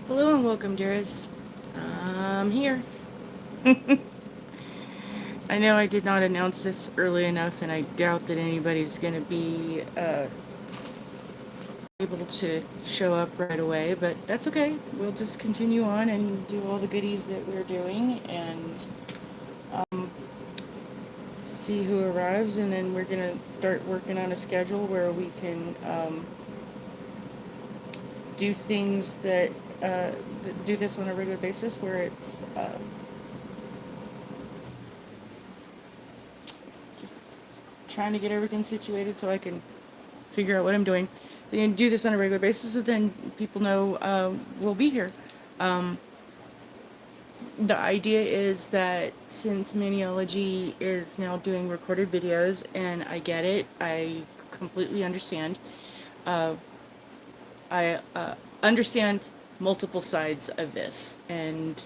Hello and welcome, dearest. I'm here. I know I did not announce this early enough, and I doubt that anybody's going to be able to show up right away, but that's okay. We'll just continue on and do all the goodies that we're doing and um, see who arrives, and then we're going to start working on a schedule where we can do things that do this on a regular basis where it's just trying to get everything situated so I can figure out what I'm doing. And do this on a regular basis, so then people know we'll be here. Um, the idea is that since Maniology is now doing recorded videos, and I get it, I completely understand. Uh, I understand multiple sides of this, and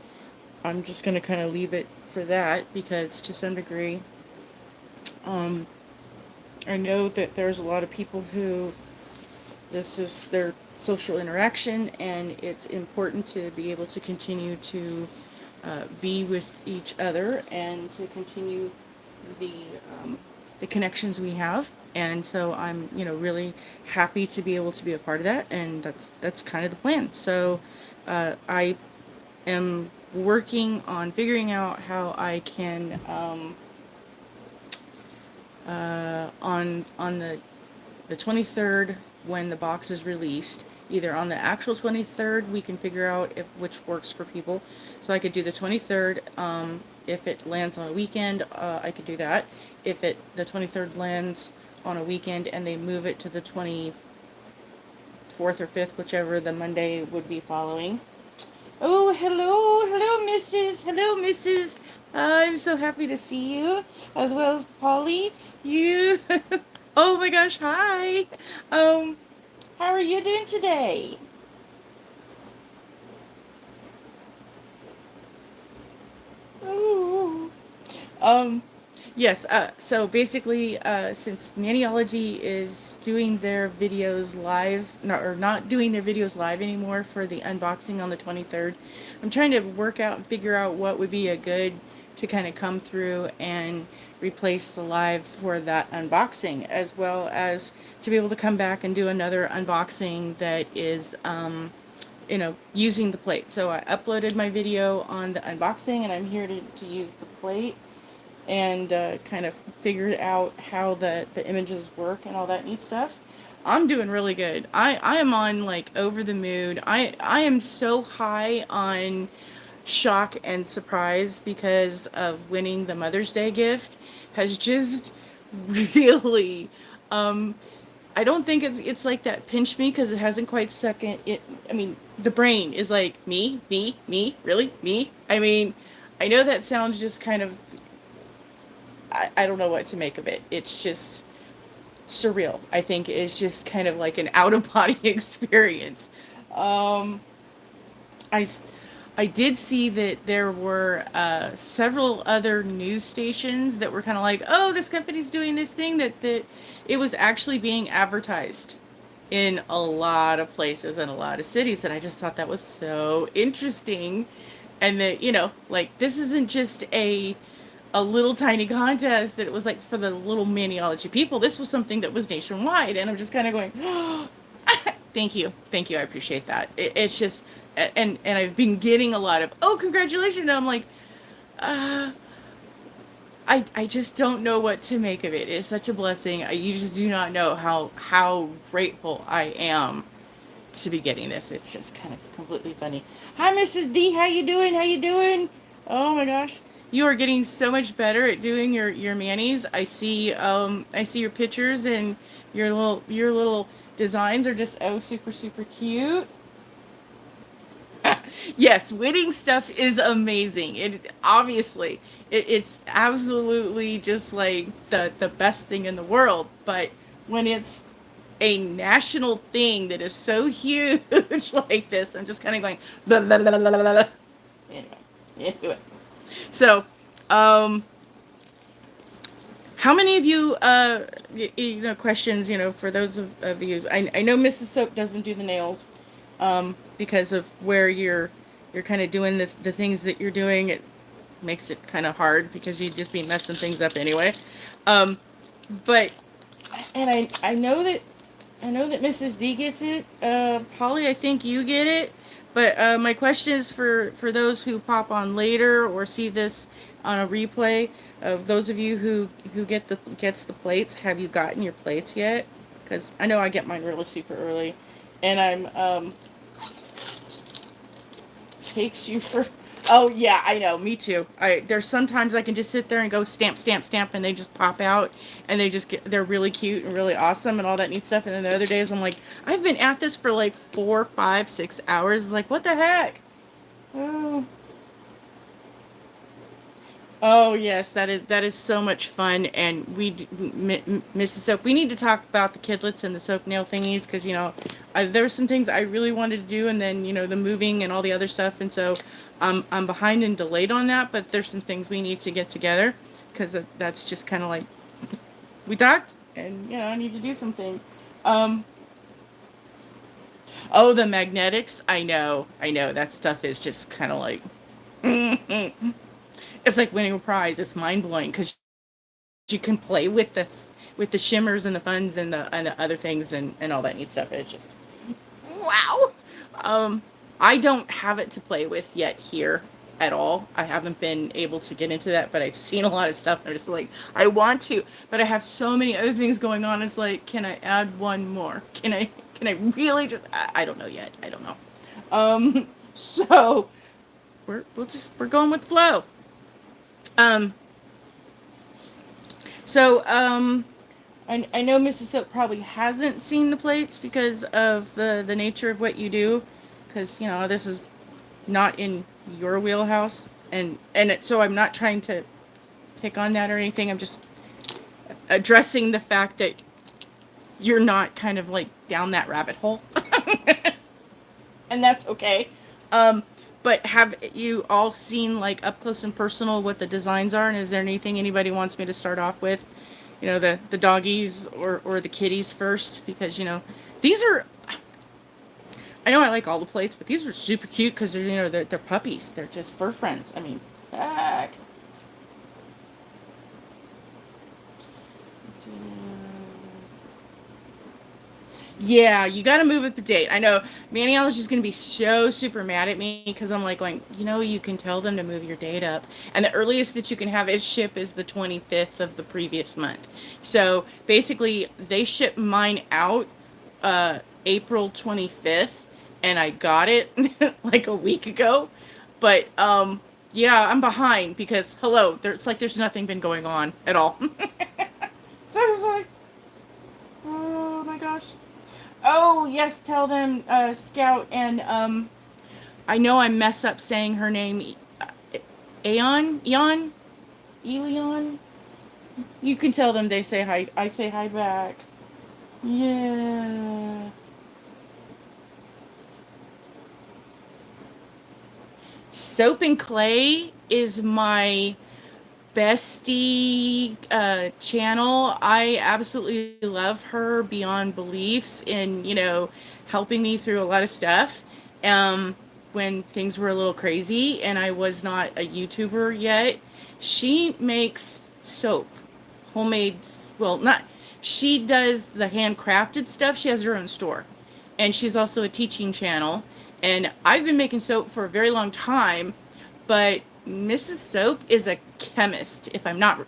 I'm just going to kind of leave it for that because to some degree, um, I know that there's a lot of people who this is their social interaction, and it's important to be able to continue to be with each other and to continue the the connections we have. And so I'm, really happy to be able to be a part of that, and that's kind of the plan. So I am working on figuring out how I can on the 23rd when the box is released. Either on the actual 23rd, we can figure out if which works for people. So I could do the 23rd. If it lands on a weekend, I could do that. If the 23rd lands on a weekend and they move it to the 24th or 5th, whichever the Monday would be following. Oh, hello, Mrs. Hello, Mrs. I'm so happy to see you, as well as Polly. You. Oh my gosh, hi. Um, how are you doing today? Ooh. Um, yes, so basically, since Maniology is doing their videos live, or not doing their videos live anymore for the unboxing on the 23rd, I'm trying to work out and figure out what would be a good to kind of come through and replace the live for that unboxing, as well as to be able to come back and do another unboxing that is, using the plate. So I uploaded my video on the unboxing, and I'm here to use the plate and kind of figure out how the images work and all that neat stuff. I'm doing really good. I am on like over the moon. I am so high on shock and surprise because of winning the Mother's Day gift has just really I don't think it's like that pinch me because it hasn't quite second it. I mean, the brain is like me, really me. I mean, I know that sounds just kind of I don't know what to make of it. It's just surreal. I think it's just kind of like an out of body experience. Um, I, I did see that there were several other news stations that were kind of like, oh, this company's doing this thing that it was actually being advertised in a lot of places and a lot of cities. And I just thought that was so interesting. And that, like this isn't just a little tiny contest that it was like for the little Maniology people. This was something that was nationwide, and I'm just kind of going, oh, thank you, I appreciate that. It's just, and I've been getting a lot of congratulations. And I'm like, uh, I just don't know what to make of it. It's such a blessing. You just do not know how grateful I am to be getting this. It's just kind of completely funny. Hi, Mrs. D. How you doing? How you doing? Oh my gosh, you are getting so much better at doing your manis. I see your pictures, and your little designs are just super cute. Yes, winning stuff is amazing. It's absolutely just like the best thing in the world. But when it's a national thing that is so huge like this, I'm just kind of going blah, blah, blah, blah, blah, blah. Anyway. So, um, how many of you, questions, for those of you, I know Mrs. Soap doesn't do the nails. because of where you're kind of doing the things that you're doing. It makes it kind of hard because you'd just be messing things up anyway. Um, but and I know that Mrs. D gets it. Holly, I think you get it. But my question is for those who pop on later or see this on a replay. Of those of you who gets the plates, have you gotten your plates yet? Because I know I get mine really super early, and I'm takes you for. Oh yeah, I know. Me too. There's sometimes I can just sit there and go stamp, stamp, stamp, and they just pop out, and they're really cute and really awesome and all that neat stuff. And then the other days I'm like, I've been at this for like 4, 5, 6 hours. It's like, what the heck? Oh. Oh yes, that is so much fun, and Mrs. Soap. We need to talk about the kidlets and the soap nail thingies because there were some things I really wanted to do, and then the moving and all the other stuff, and so I'm behind and delayed on that. But there's some things we need to get together because that's just kind of like we talked, and I need to do something. Um, oh, the magnetics. I know that stuff is just kind of like. It's like winning a prize. It's mind blowing because you can play with the shimmers and the funds and the other things and all that neat stuff. It's just wow. Um, I don't have it to play with yet here at all. I haven't been able to get into that, but I've seen a lot of stuff. And I'm just like, I want to, but I have so many other things going on. It's like, can I add one more? Can I really just? I don't know yet. I don't know. So we're going with the flow. Um, so I know Mrs. Soap probably hasn't seen the plates because of the nature of what you do, because this is not in your wheelhouse, so I'm not trying to pick on that or anything. I'm just addressing the fact that you're not kind of like down that rabbit hole, and that's okay. But have you all seen like up close and personal what the designs are? And is there anything anybody wants me to start off with? The doggies or the kitties first, because these are. I know I like all the plates, but these are super cute because they're puppies. They're just fur friends. I mean, heck. Yeah, you got to move with the date. I know Maniology's going to be so super mad at me because I'm like going, you can tell them to move your date up. And the earliest that you can have it ship is the 25th of the previous month. So basically, they shipped mine out April 25th, and I got it like a week ago. But yeah, I'm behind because, hello, there's nothing been going on at all. So I was like, oh my gosh. Oh, yes, tell them, Scout, and, I know I mess up saying her name, Eon? Elion? You can tell them they say hi, I say hi back. Yeah. Soap and Clay is my bestie channel. I absolutely love her beyond beliefs in helping me through a lot of stuff when things were a little crazy and I was not a YouTuber yet. She makes soap, homemade. Well, not she does the handcrafted stuff. She has her own store, and she's also a teaching channel. And I've been making soap for a very long time, but Mrs. Soap is a chemist. If I'm not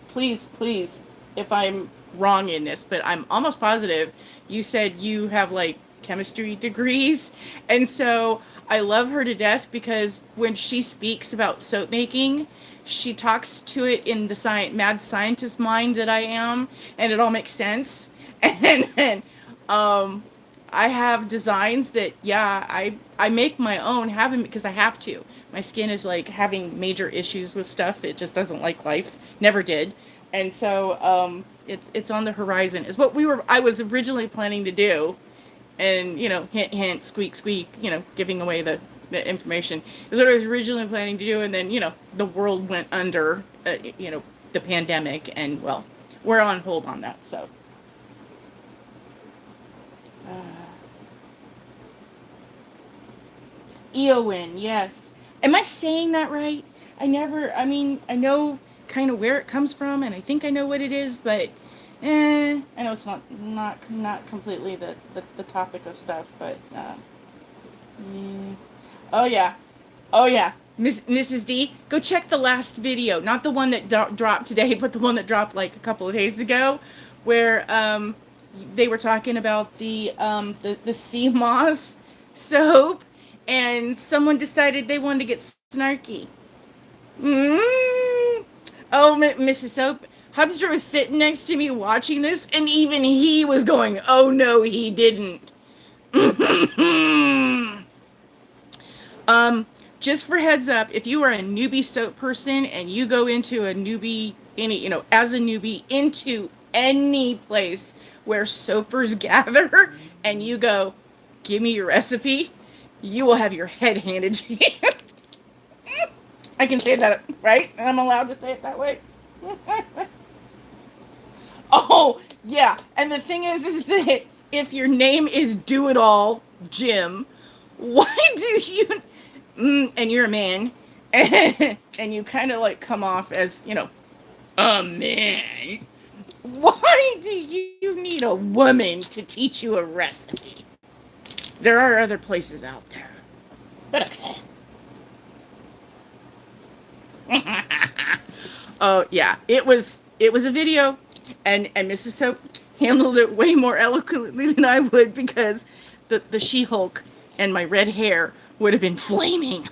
please, if I'm wrong in this, but I'm almost positive you said you have like chemistry degrees. And so I love her to death because when she speaks about soap making, she talks to it in the mad scientist mind that I am, and it all makes sense. And um I have designs that, yeah, I make my own, haven't because I have to. My skin is like having major issues with stuff. It just doesn't like life. Never did. And so it's on the horizon. Is what I was originally planning to do. And, hint, hint, squeak, squeak, giving away the information. Is what I was originally planning to do. And then, the world went under, the pandemic. And, well, we're on hold on that, so. Eowyn, yes. Am I saying that right? I mean, I know kind of where it comes from, and I think I know what it is, but I know it's not completely the topic of stuff, but yeah. Oh yeah, oh yeah, Mrs. D, go check the last video, not the one that dropped today, but the one that dropped like a couple of days ago, where they were talking about the sea moss soap, and someone decided they wanted to get snarky. Mm. Oh, Mrs. Soap, Hubster was sitting next to me watching this, and even he was going, "Oh no, he didn't." Um, just for heads up, if you are a newbie soap person and you go into a newbie, as a newbie into any place where soapers gather and you go, "Give me your recipe," you will have your head handed to you. I can say that, right? I'm allowed to say it that way. Oh, yeah. And the thing is that if your name is Do It All Jim, why do you and you're a man, and you kind of like come off as, a man. Why do you need a woman to teach you a recipe? There are other places out there. But okay. Oh yeah, it was a video, and Mrs. Soap handled it way more eloquently than I would, because the She-Hulk and my red hair would have been flaming.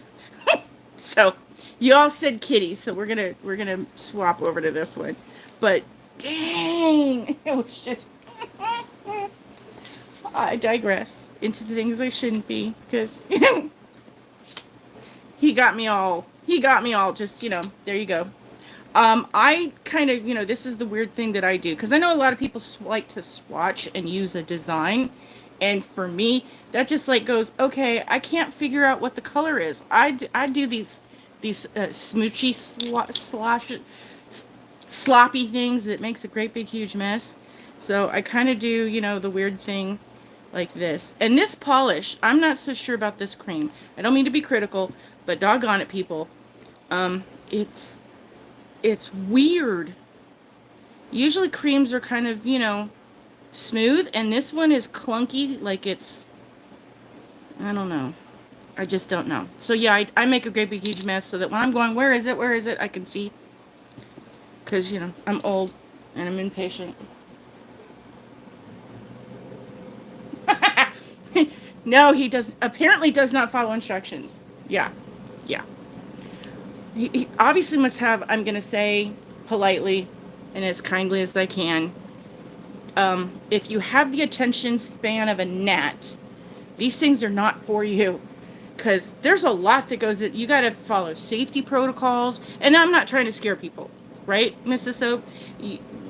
So you all said kitty, so we're gonna swap over to this one. But dang, it was just I digress into the things I shouldn't be, because he got me all just, there you go. I kind of, this is the weird thing that I do, because I know a lot of people like to swatch and use a design. And for me, that just like goes, okay, I can't figure out what the color is. I do these smoochy sloppy things that makes a great big huge mess. So I kind of do, the weird thing like this. And this polish, I'm not so sure about this cream. I don't mean to be critical, but doggone it, people. It's weird. Usually creams are kind of, smooth, and this one is clunky, like I don't know. I just don't know. So yeah, I make a great big huge mess, so that when I'm going, where is it, I can see. Because, I'm old and I'm impatient. No, he apparently does not follow instructions. Yeah. He obviously must have, I'm going to say politely and as kindly as I can, if you have the attention span of a gnat, these things are not for you, because there's a lot that goes in. You got to follow safety protocols, and I'm not trying to scare people, right, Mrs. Soap?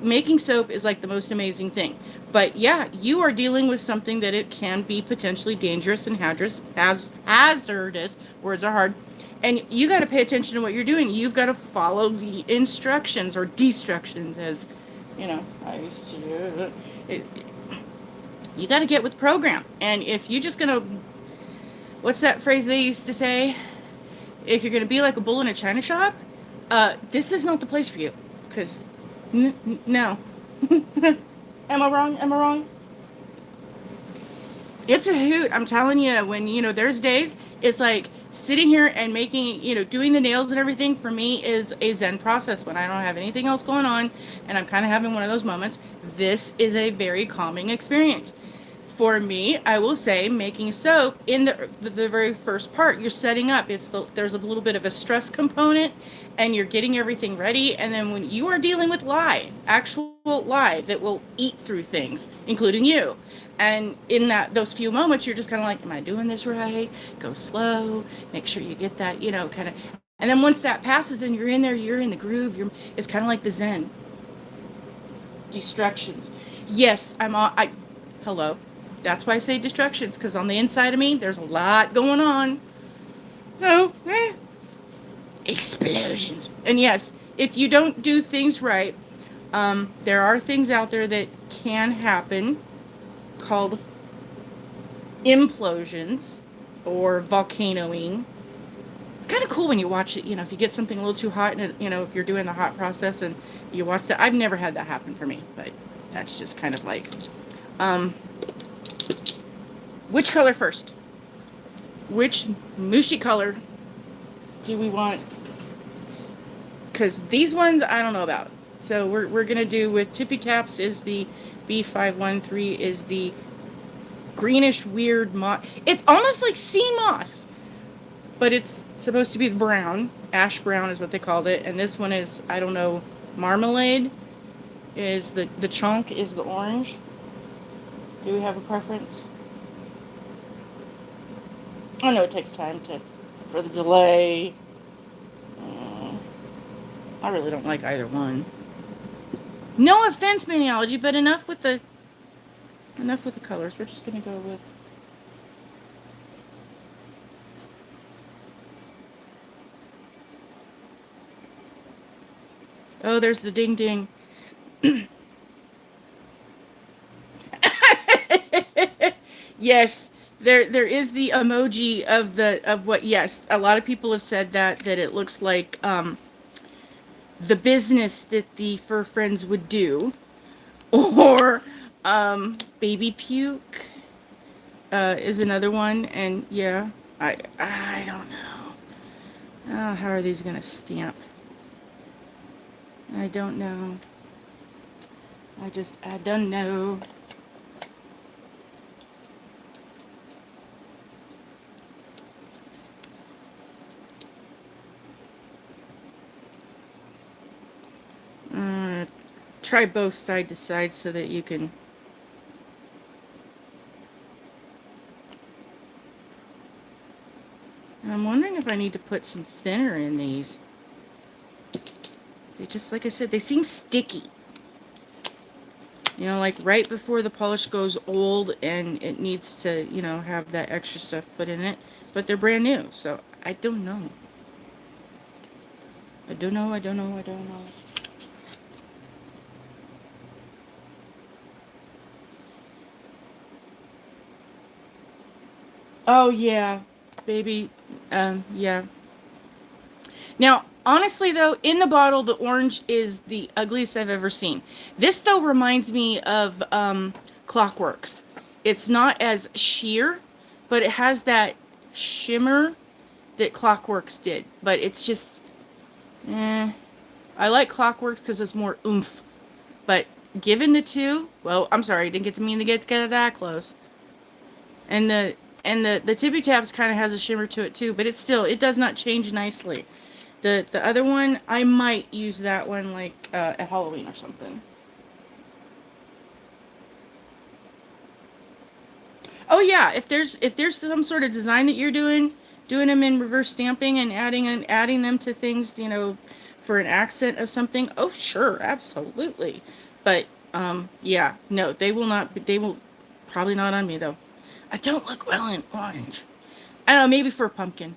Making soap is like the most amazing thing, but yeah, you are dealing with something that it can be potentially dangerous and hazardous. Words are hard. And you got to pay attention to what you're doing. You've got to follow the instructions, or destructions, as I used to do. You got to get with the program. And if you're just gonna, what's that phrase they used to say? If you're gonna be like a bull in a china shop, this is not the place for you. Because no. Am I wrong? It's a hoot. I'm telling you, when, there's days, it's like sitting here and making, doing the nails and everything for me is a zen process when I don't have anything else going on and I'm kind of having one of those moments. This is a very calming experience. For me, I will say, making soap in the very first part, you're setting up. There's a little bit of a stress component, and you're getting everything ready. And then when you are dealing with actual lie that will eat through things, including you, and in those few moments, you're just kind of like, am I doing this right? Go slow. Make sure you get that, kind of. And then once that passes and you're in there, you're in the groove. It's kind of like the Zen. Distractions. Yes, hello. That's why I say distractions, because on the inside of me, there's a lot going on. So, explosions. And yes, if you don't do things right, there are things out there that can happen called implosions. or volcanoing. It's kind of cool when you watch it, if you get something a little too hot and if you're doing the hot process and you watch that. I've never had that happen for me, but that's just kind of like, which color first? Which mushi color do we want? Because these ones I don't know about. So we're going to do with Tippy Taps is the B513 is the greenish weird moss. It's almost like sea moss, but it's supposed to be brown. Ash brown is what they called it. And this one is, I don't know, marmalade is the chunk is the orange. Do we have a preference? I know it takes time for the delay. I really don't like either one. No offense, Maniology, but enough with the colors. We're just gonna go with. Oh, there's the ding ding. Yes, there is the emoji of what. Yes, a lot of people have said that it looks like the business that the fur friends would do, or baby puke is another one, and yeah, I don't know. Oh, how are these gonna stamp? I don't know. I don't know. Try both side to side so that you can. I'm wondering if I need to put some thinner in these. They just, like I said, they seem sticky. Like right before the polish goes old and it needs to, have that extra stuff put in it. But they're brand new, so I don't know. I don't know. Oh, yeah, baby. Yeah. Now, honestly, though, in the bottle, the orange is the ugliest I've ever seen. This, though, reminds me of Clockworks. It's not as sheer, but it has that shimmer that Clockworks did. But it's just, I like Clockworks because it's more oomph. But given the two, well, I'm sorry, I didn't get to get that close. And the Tippy Taps kind of has a shimmer to it too, but it does not change nicely. The other one, I might use that one like at Halloween or something. Oh yeah, if there's some sort of design that you're doing them in reverse stamping and adding them to things, for an accent of something. Oh sure, absolutely. But yeah, no, they will probably not on me though. I don't look well in orange. I don't know, maybe for a pumpkin.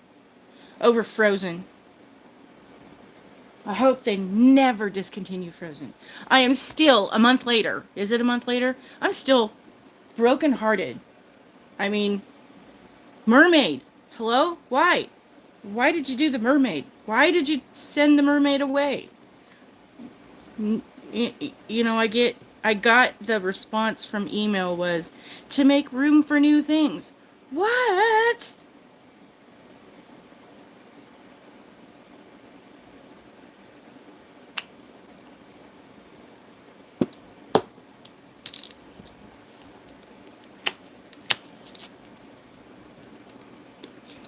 Over Frozen. I hope they never discontinue Frozen. I am still, a month later, is it a month later? I'm still brokenhearted. I mean, Mermaid. Hello? Why? Why did you do the Mermaid? Why did you send the Mermaid away? I got the response from email was to make room for new things. What?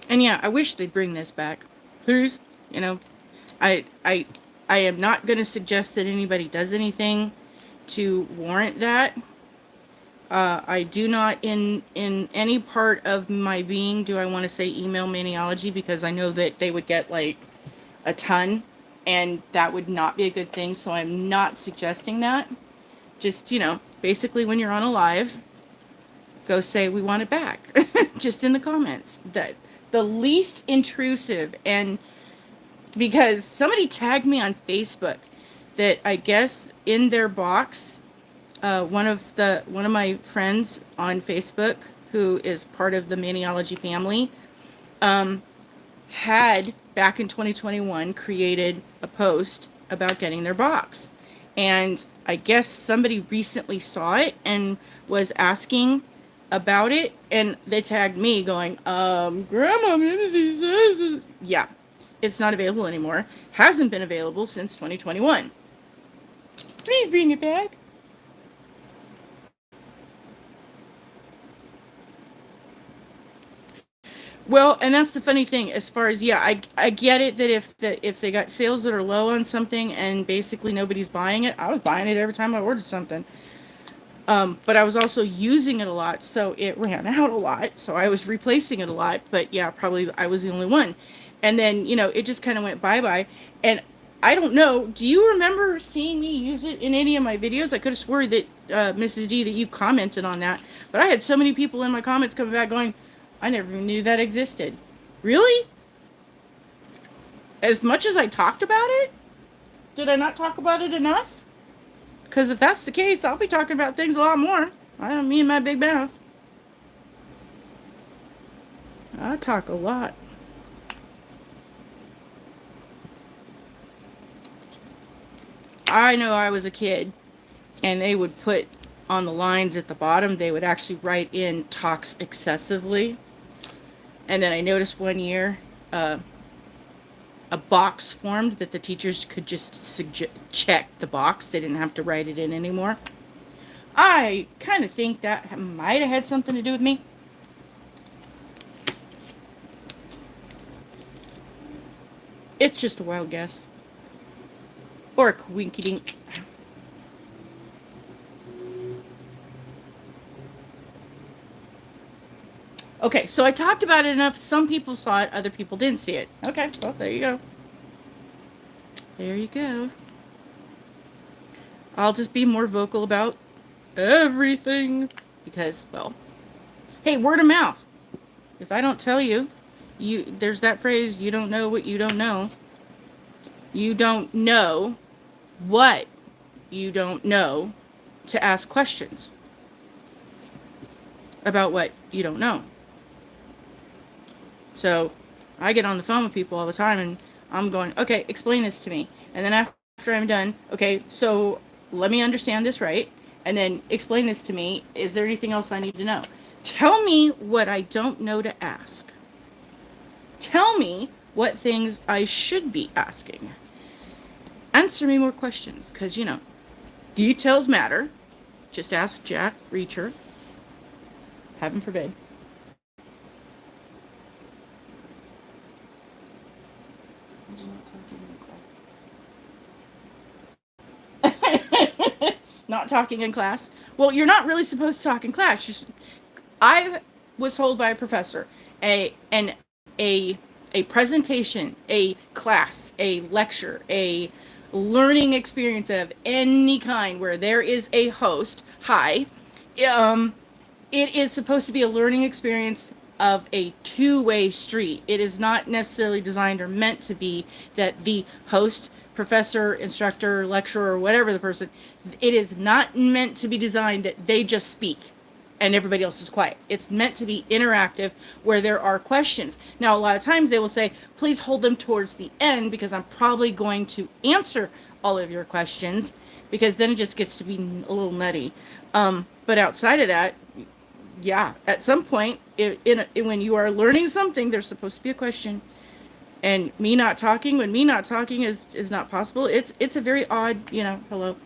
And yeah, I wish they'd bring this back. Please. I am not going to suggest that anybody does anything to warrant that. I do not, in any part of my being, do I want to say email Maniology, because I know that they would get like a ton, and that would not be a good thing, so I'm not suggesting that. Just, basically when you're on a live, go say we want it back. Just in the comments. That the least intrusive, and because somebody tagged me on Facebook that I guess in their box, one of my friends on Facebook who is part of the Maniology family had back in 2021 created a post about getting their box. And I guess somebody recently saw it and was asking about it, and they tagged me going, Grandma Mimsy says, yeah, it's not available anymore. Hasn't been available since 2021. Please bring it back. Well, and that's the funny thing as far as, yeah, I get it that if they got sales that are low on something and basically nobody's buying it, I was buying it every time I ordered something. But I was also using it a lot, so it ran out a lot, so I was replacing it a lot, but yeah, probably I was the only one. And then, it just kind of went bye-bye. And I don't know, do you remember seeing me use it in any of my videos? I could have sworn that, Mrs. D, that you commented on that, but I had so many people in my comments coming back going, I never even knew that existed. Really? As much as I talked about it? Did I not talk about it enough? Because if that's the case, I'll be talking about things a lot more. Me and my big mouth. I talk a lot. I know I was a kid, and they would put on the lines at the bottom, they would actually write in talks excessively. And then I noticed one year, a box formed that the teachers could just check the box. They didn't have to write it in anymore. I kind of think that might have had something to do with me. It's just a wild guess. Or a coinkydink. Okay, so I talked about it enough. Some people saw it, other people didn't see it. Okay, well, there you go. There you go. I'll just be more vocal about everything because, well, hey, word of mouth. If I don't tell you, there's that phrase, you don't know what you don't know. You don't know what you don't know to ask questions about what you don't know. So I get on the phone with people all the time and I'm going, okay, explain this to me. And then after I'm done, okay, so let me understand this right. And then explain this to me. Is there anything else I need to know? Tell me what I don't know to ask. Tell me what things I should be asking. Answer me more questions, because, details matter. Just ask Jack Reacher. Heaven forbid. Not talking in class. Well, you're not really supposed to talk in class. I was told by a professor, a presentation, a class, a lecture, a learning experience of any kind where there is a host. It is supposed to be a learning experience of a two-way street. It is not necessarily designed or meant to be that the host, professor, instructor, lecturer, or whatever the person, it is not meant to be designed that they just speak and everybody else is quiet. It's meant to be interactive where there are questions. Now, a lot of times they will say, please hold them towards the end because I'm probably going to answer all of your questions, because then it just gets to be a little nutty. But outside of that, yeah, at some point when you are learning something, there's supposed to be a question. And when me not talking is not possible, it's a very odd, hello.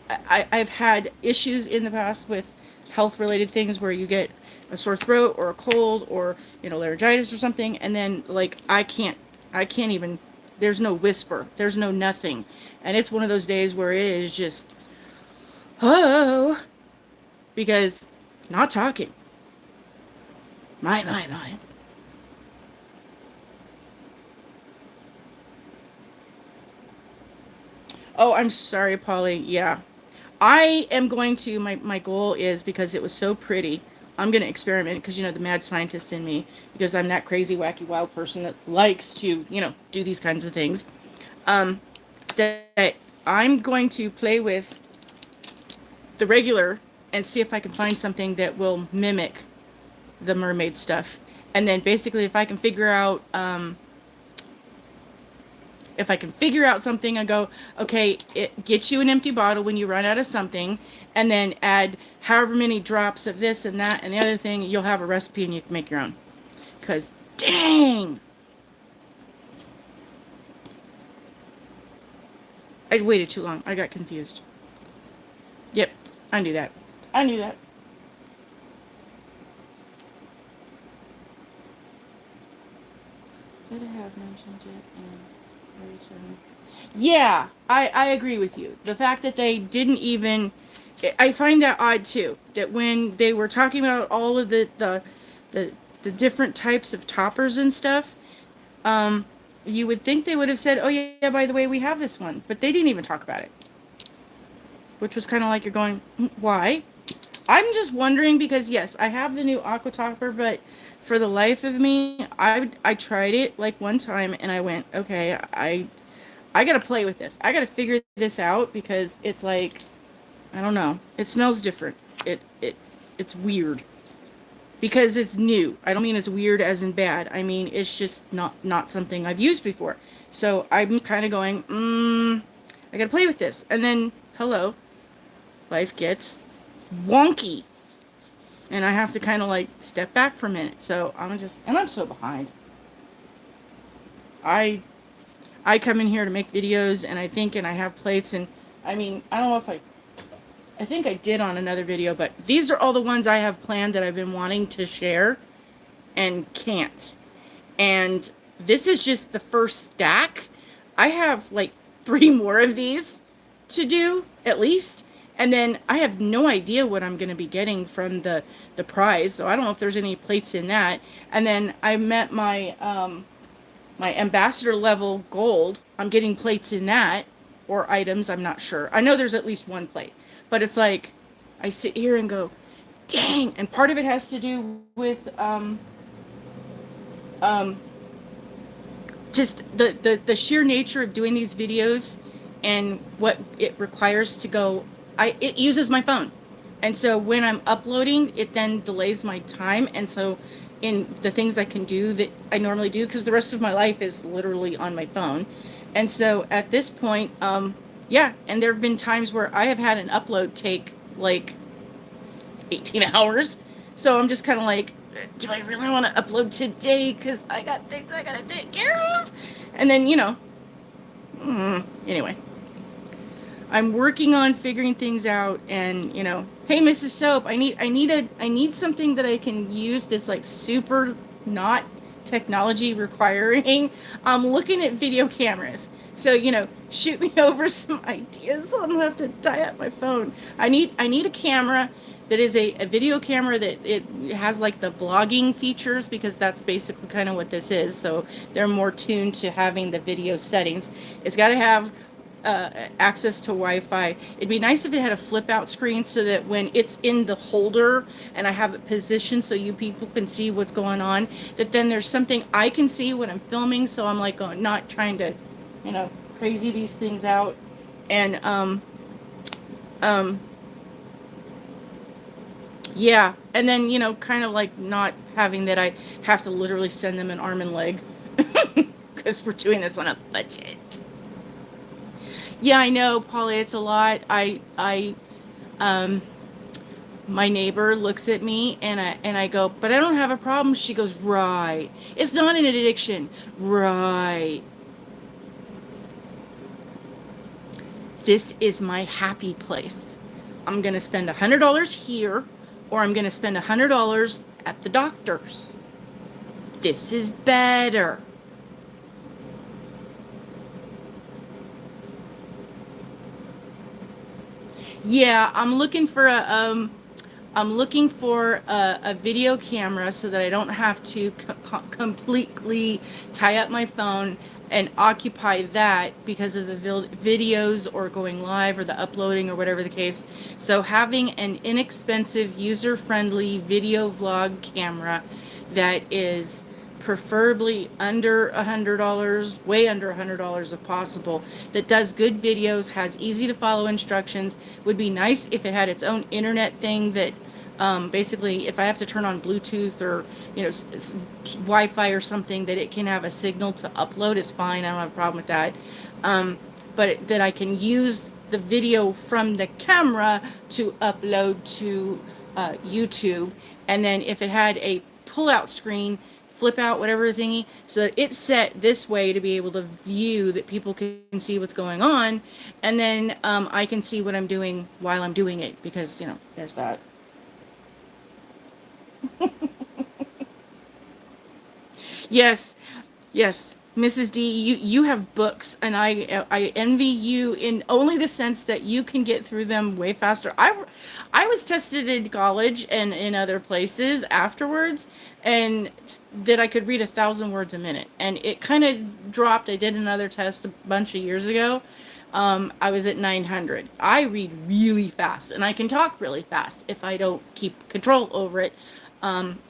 I've had issues in the past with health related things where you get a sore throat or a cold or, laryngitis or something. And then I can't even, there's no whisper, there's no nothing. And it's one of those days where it is just, oh, because not talking. My. Oh, I'm sorry, Polly. Yeah. I am going to, my goal is, because it was so pretty, I'm going to experiment, because, the mad scientist in me, because I'm that crazy, wacky, wild person that likes to, do these kinds of things, that I'm going to play with the regular and see if I can find something that will mimic the mermaid stuff. And then basically if I can figure out something, I go, okay, it gets you an empty bottle when you run out of something, and then add however many drops of this and that and the other thing, you'll have a recipe and you can make your own. Because, dang! I waited too long. I got confused. Yep, I knew that. I knew that. Would have mentioned it in return. Yeah, I agree with you. The fact that they didn't even, I find that odd too. That when they were talking about all of the different types of toppers and stuff, you would think they would have said, "Oh yeah, by the way, we have this one," but they didn't even talk about it. Which was kind of like you're going, why? I'm just wondering because yes, I have the new Aqua Topper, but for the life of me, I tried it like one time and I went, okay, I gotta play with this. I gotta figure this out because it's like, I don't know. It smells different. It's weird because it's new. I don't mean it's weird as in bad. I mean it's just not something I've used before. So I'm kind of going, I gotta play with this, and then hello, life gets wonky, and I have to kind of like step back for a minute. So I'm so behind. I come in here to make videos, and I have plates, and I mean, I don't know if I think I did on another video, but these are all the ones I have planned that I've been wanting to share and can't. And this is just the first stack. I have like 3 more of these to do at least. And then I have no idea what I'm going to be getting from the prize. So I don't know if there's any plates in that. And then I met my my ambassador level gold. I'm getting plates in that, or items, I'm not sure. I know there's at least one plate, but it's like I sit here and go, dang. And part of it has to do with just the sheer nature of doing these videos and what it requires to go. It uses my phone, and so when I'm uploading, it then delays my time. And so in the things I can do that I normally do, because the rest of my life is literally on my phone. And so at this point, yeah, and there have been times where I have had an upload take like 18 hours. So I'm just kind of like, do I really want to upload today? Because I got things I gotta take care of. And then, anyway. I'm working on figuring things out, and hey, Mrs. Soap, I need something that I can use this like super not technology requiring. I'm looking at video cameras. So, shoot me over some ideas so I don't have to tie up my phone. I need a camera that is a video camera that it has like the vlogging features, because that's basically kind of what this is. So they're more tuned to having the video settings. It's got to have access to Wi-Fi. It'd be nice if it had a flip out screen so that when it's in the holder and I have it positioned so you people can see what's going on, that then there's something I can see when I'm filming, so I'm like not trying to crazy these things out. And yeah, and then kind of like not having that I have to literally send them an arm and leg because we're doing this on a budget. Yeah, I know, Polly, it's a lot. My neighbor looks at me and I go, but I don't have a problem. She goes, right. It's not an addiction. Right. This is my happy place. I'm going to spend $100 here, or I'm going to spend $100 at the doctor's. This is better. Yeah, I'm looking for a video camera so that I don't have to completely tie up my phone and occupy that because of the videos or going live or the uploading or whatever the case. So having an inexpensive, user-friendly video vlog camera that is preferably under $100, way under $100 if possible, that does good videos, has easy to follow instructions. Would be nice if it had its own internet thing that Basically, if I have to turn on Bluetooth or, Wi-Fi or something, that it can have a signal to upload is fine. I don't have a problem with that. That I can use the video from the camera to upload to YouTube. And then if it had a pull-out screen, flip out, whatever thingy, so that it's set this way to be able to view, that people can see what's going on. And then I can see what I'm doing while I'm doing it, because, there's that. Yes, yes, Mrs. D, you have books, and I envy you in only the sense that you can get through them way faster. I was tested in college and in other places afterwards, and that I could read 1,000 words a minute, and it kind of dropped. I did another test a bunch of years ago. I was at 900. I read really fast, and I can talk really fast if I don't keep control over it.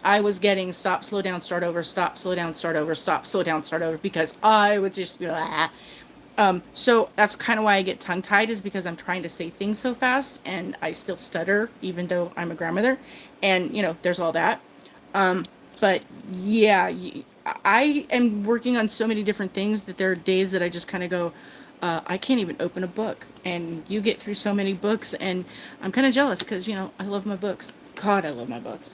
I was getting stop, slow down, start over, stop, slow down, start over, stop, slow down, start over, because I would just be like, so that's kind of why I get tongue tied, is because I'm trying to say things so fast and I still stutter, even though I'm a grandmother, and there's all that. But yeah, I am working on so many different things that there are days that I just kind of go, I can't even open a book, and you get through so many books, and I'm kind of jealous because, I love my books. God, I love my books.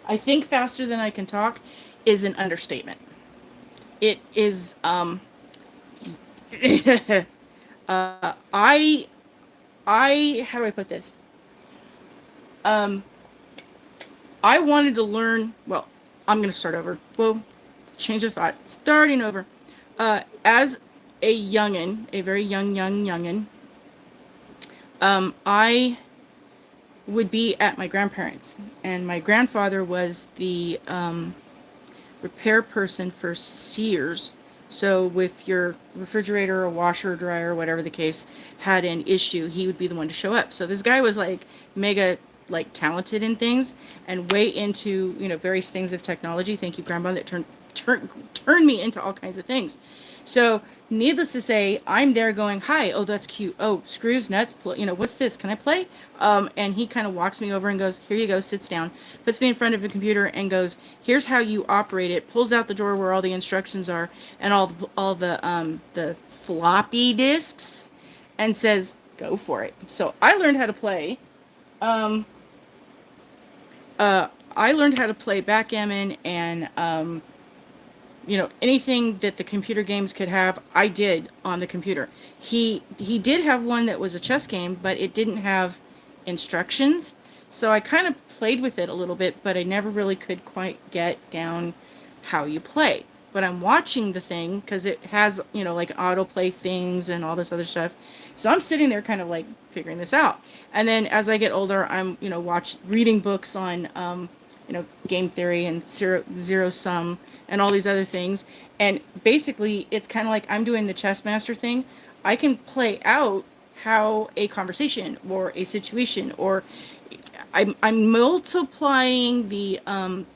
I think faster than I can talk is an understatement. It is, I, how do I put this? Um, I wanted to learn, well, I'm going to start over. Well, change of thought. Starting over. As a youngin, a very young youngin, I would be at my grandparents', and my grandfather was the repair person for Sears. So with your refrigerator or washer or dryer or whatever the case had an issue, he would be the one to show up. So this guy was like mega talented in things, and way into various things of technology. Thank you, Grandma, that turned me into all kinds of things. So needless to say, I'm there going, hi, oh, that's cute. Oh, screws, nuts, what's this? Can I play? And he kind of walks me over and goes, here you go, sits down, puts me in front of a computer and goes, here's how you operate it, pulls out the drawer where all the instructions are and all the floppy disks, and says, go for it. So I learned how to play. I learned how to play backgammon and anything that the computer games could have, I did on the computer. He did have one that was a chess game, but it didn't have instructions. So I kind of played with it a little bit, but I never really could quite get down how you play. But I'm watching the thing because it has, autoplay things and all this other stuff. So I'm sitting there kind of figuring this out. And then as I get older, I'm, reading books on, game theory and zero sum and all these other things. And basically, it's kind of like I'm doing the chess master thing. I can play out how a conversation or a situation, or I'm multiplying the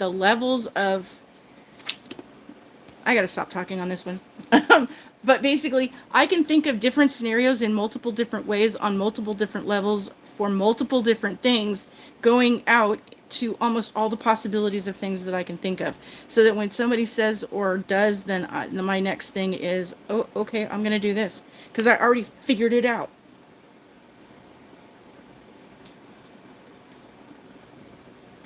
levels of. I gotta stop talking on this one. But basically, I can think of different scenarios in multiple different ways on multiple different levels for multiple different things, going out to almost all the possibilities of things that I can think of. So that when somebody says or does, then my next thing is, oh, okay, I'm going to do this. Because I already figured it out.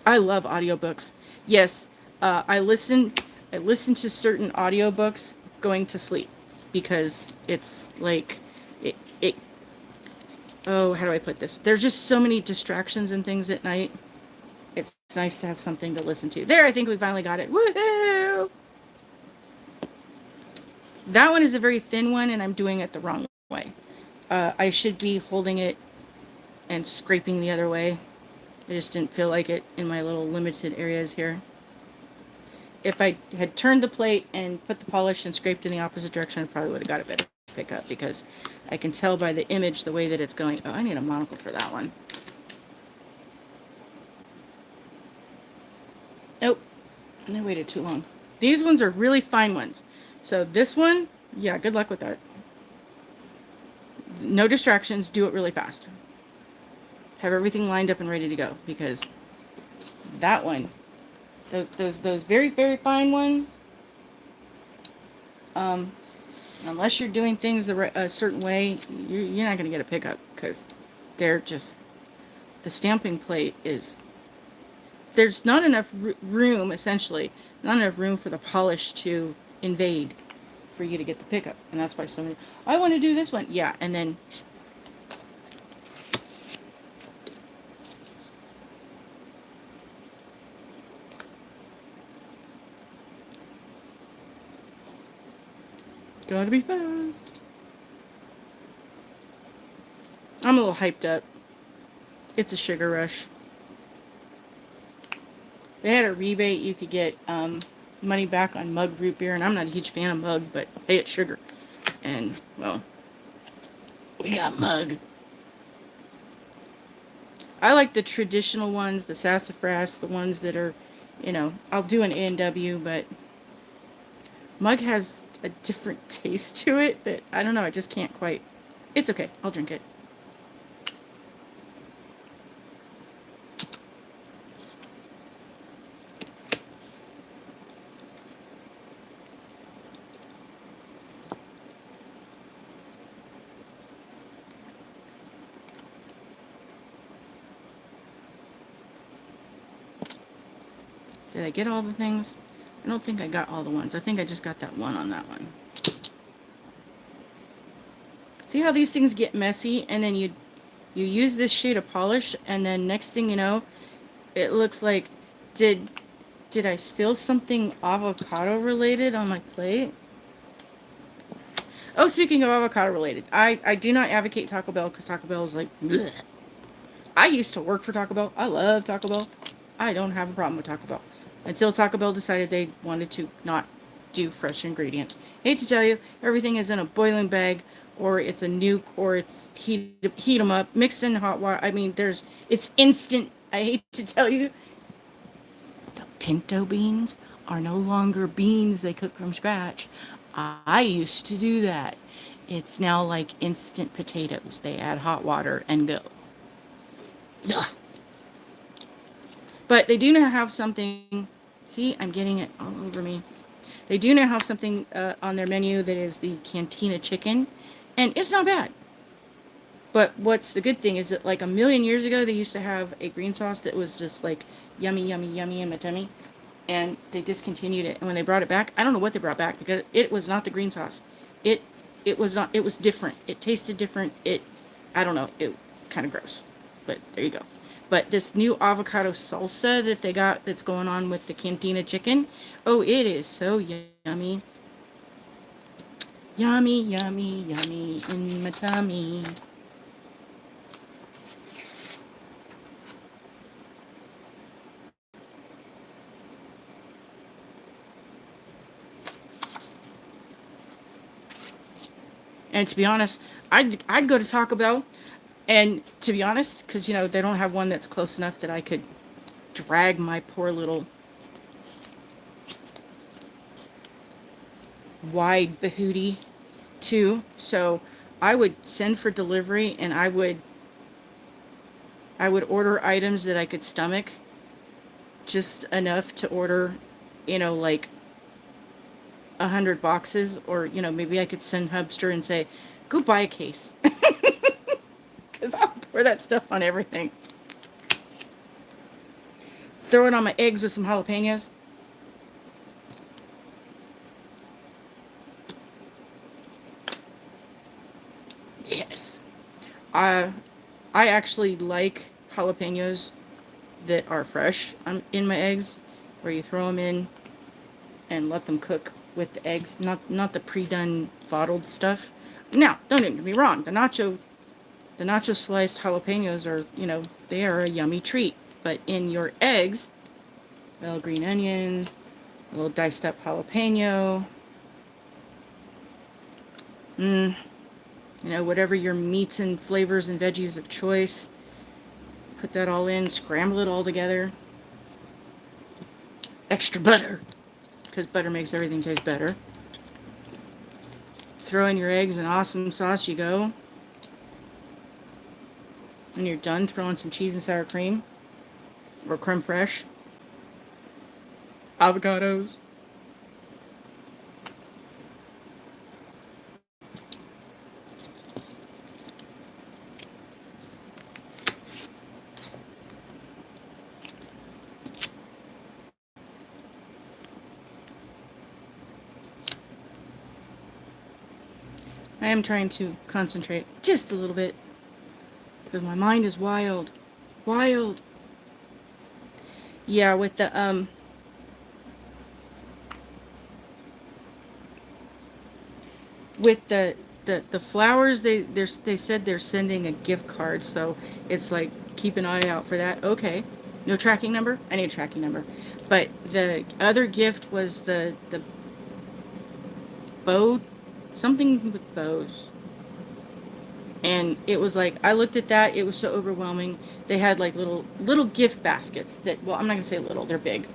I love audiobooks. Yes, I listen to certain audiobooks going to sleep, because it's like it oh, how do I put this? There's just so many distractions and things at night. It's nice to have something to listen to. There, I think we finally got it. Woohoo! That one is a very thin one, and I'm doing it the wrong way. I should be holding it and scraping the other way. I just didn't feel like it in my little limited areas here. If I had turned the plate and put the polish and scraped in the opposite direction, I probably would have got a better pickup, because I can tell by the image the way that it's going. Oh, I need a monocle for that one. Nope. I waited too long. These ones are really fine ones. So this one, yeah, good luck with that. No distractions. Do it really fast. Have everything lined up and ready to go, because that one, those very, very fine ones, unless you're doing things a certain way, you're not going to get a pickup, because they're just, the stamping plate is, there's not enough room, essentially, not enough room for the polish to invade for you to get the pickup. And that's why so many, I want to do this one. Yeah, and then gotta be fast. I'm a little hyped up. It's a sugar rush. They had a rebate. You could get money back on mug root beer, and I'm not a huge fan of mug, but hey, it's sugar. And, well, we got mug. I like the traditional ones, the sassafras, the ones that are, you know, I'll do an A&W, but mug has a different taste to it that, I don't know, I just can't quite. It's okay. I'll drink it. Did I get all the things? I don't think I got all the ones. I think I just got that one on that one. See how these things get messy, and then you use this shade of polish, and then next thing you know, it looks like, did I spill something avocado related on my plate? Oh, speaking of avocado related, I do not advocate Taco Bell, because Taco Bell is like, bleh. I used to work for Taco Bell. I love Taco Bell. I don't have a problem with Taco Bell. Until Taco Bell decided they wanted to not do fresh ingredients. Hate to tell you, everything is in a boiling bag, or it's a nuke, or it's heat them up, mixed in hot water. I mean, it's instant. I hate to tell you, the pinto beans are no longer beans they cook from scratch. I used to do that. It's now like instant potatoes. They add hot water and go. Ugh. But they do now have something. See, I'm getting it all over me. They do now have something on their menu that is the Cantina chicken, and it's not bad. But what's the good thing is that, like, a million years ago, they used to have a green sauce that was just like yummy, yummy, yummy in my tummy, and they discontinued it. And when they brought it back, I don't know what they brought back, because it was not the green sauce. It was not. It was different. It tasted different. I don't know. It kind of gross. But there you go. But this new avocado salsa that they got that's going on with the Cantina chicken, oh, it is so yummy. Yummy, yummy, yummy in my tummy. And to be honest, I'd go to Taco Bell, and to be honest, because, you know, they don't have one that's close enough that I could drag my poor little wide bahootie to. So I would send for delivery, and I would order items that I could stomach, just enough to order, you know, like 100 boxes, or, you know, maybe I could send Hubster and say, go buy a case. Because I'll pour that stuff on everything. Throw it on my eggs with some jalapenos. Yes. I actually like jalapenos that are fresh in my eggs, where you throw them in and let them cook with the eggs, not the pre-done bottled stuff. Now, don't get me wrong, the nacho sliced jalapenos are, you know, they are a yummy treat. But in your eggs, little green onions, a little diced up jalapeno, you know, whatever your meats and flavors and veggies of choice, put that all in, scramble it all together. Extra butter. because butter makes everything taste better. Throw in your eggs and awesome sauce you go. When you're done, throw in some cheese and sour cream or creme fraiche. Avocados. I am trying to concentrate just a little bit because my mind is wild. Wild. Yeah, with the flowers, they said they're sending a gift card, so it's like keep an eye out for that. Okay. No tracking number? I need a tracking number. But the other gift was the bow, something with bows. And it was like, I looked at that, it was so overwhelming. They had like little gift baskets that, well, I'm not gonna say little, they're big.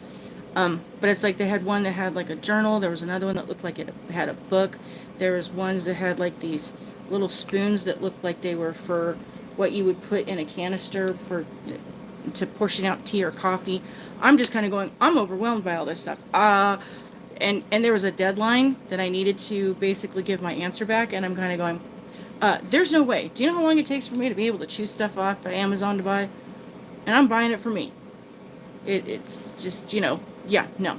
But it's like they had one that had like a journal. There was another one that looked like it had a book. There was ones that had like these little spoons that looked like they were for what you would put in a canister for to portion out tea or coffee. I'm just kind of going, I'm overwhelmed by all this stuff. And there was a deadline that I needed to basically give my answer back, and I'm kind of going, there's no way. Do you know how long it takes for me to be able to choose stuff off of Amazon to buy? And I'm buying it for me. It's just, yeah, no.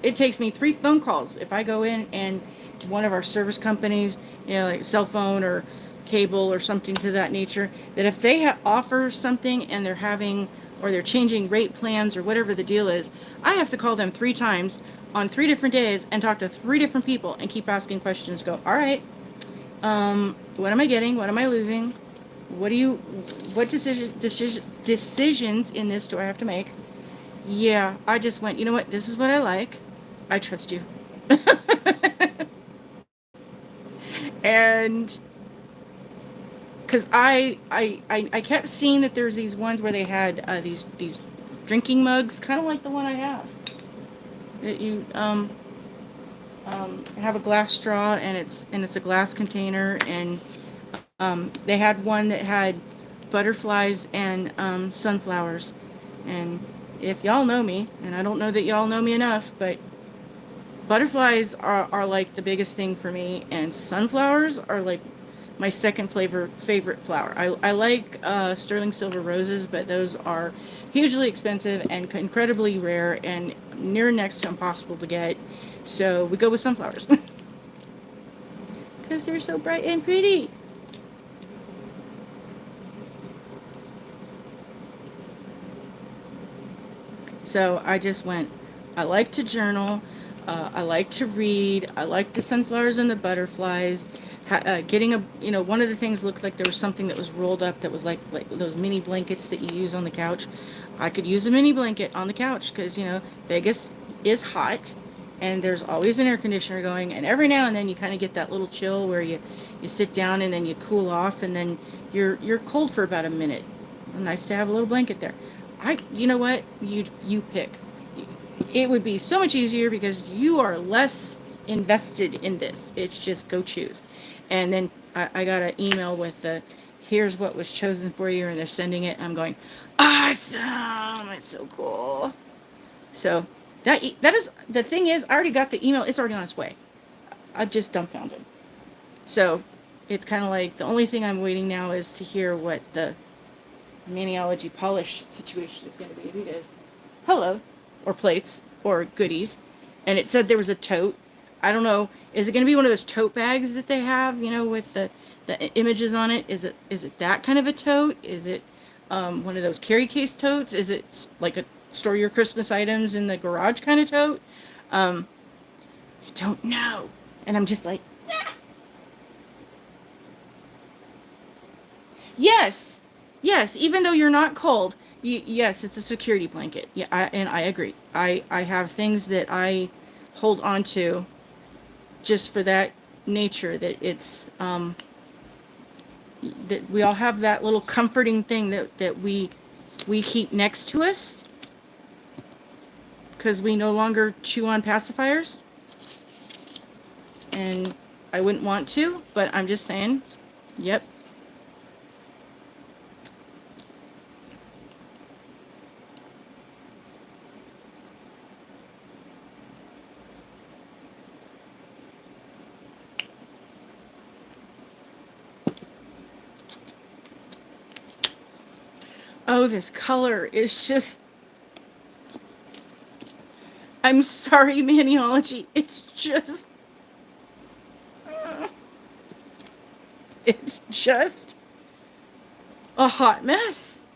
It takes me 3 phone calls if I go in and one of our service companies, like cell phone or cable or something to that nature, that if they offer something and they're changing rate plans or whatever the deal is, I have to call them 3 times on 3 different days and talk to 3 different people and keep asking questions. Go, all right, what am I getting? What am I losing? What decisions in this do I have to make? Yeah, I just went, you know what? This is what I like. I trust you. And because I kept seeing that there's these ones where they had these drinking mugs, kind of like the one I have. That you have a glass straw and it's a glass container, and they had one that had butterflies and sunflowers. And if y'all know me, and I don't know that y'all know me enough, but butterflies are like the biggest thing for me, and sunflowers are like my second favorite flower. I like sterling silver roses, but those are hugely expensive and incredibly rare and near next to impossible to get. So we go with sunflowers because they're so bright and pretty. So I just went, I like to journal. I like to read. I like the sunflowers and the butterflies. Getting one of the things looked like there was something that was rolled up that was like those mini blankets that you use on the couch. I could use a mini blanket on the couch because, Vegas is hot and there's always an air conditioner going. And every now and then you kind of get that little chill where you sit down and then you cool off and then you're cold for about a minute. Nice to have a little blanket there. You know what? You pick. It would be so much easier because you are less invested in this. It's just go choose. And then I got an email with here's what was chosen for you, and they're sending it. I'm going, awesome! It's so cool. So that is the thing is, I already got the email. It's already on its way. I'm just dumbfounded. So it's kind of like the only thing I'm waiting now is to hear what the Maniology polish situation is going to be, because hello, or plates or goodies, and it said there was a tote. I don't know, is it going to be one of those tote bags that they have, with the images on it? Is it that kind of a tote? Is it one of those carry case totes? Is it like a store your Christmas items in the garage kind of tote? I don't know, and I'm just like, ah. Yes, even though you're not cold, yes, it's a security blanket. Yeah, and I agree. I have things that I hold on to just for that nature, that it's that we all have that little comforting thing that we keep next to us. because we no longer chew on pacifiers. And I wouldn't want to, but I'm just saying, yep. Oh, this color is just... I'm sorry, Maniology. It's just... It's just a hot mess.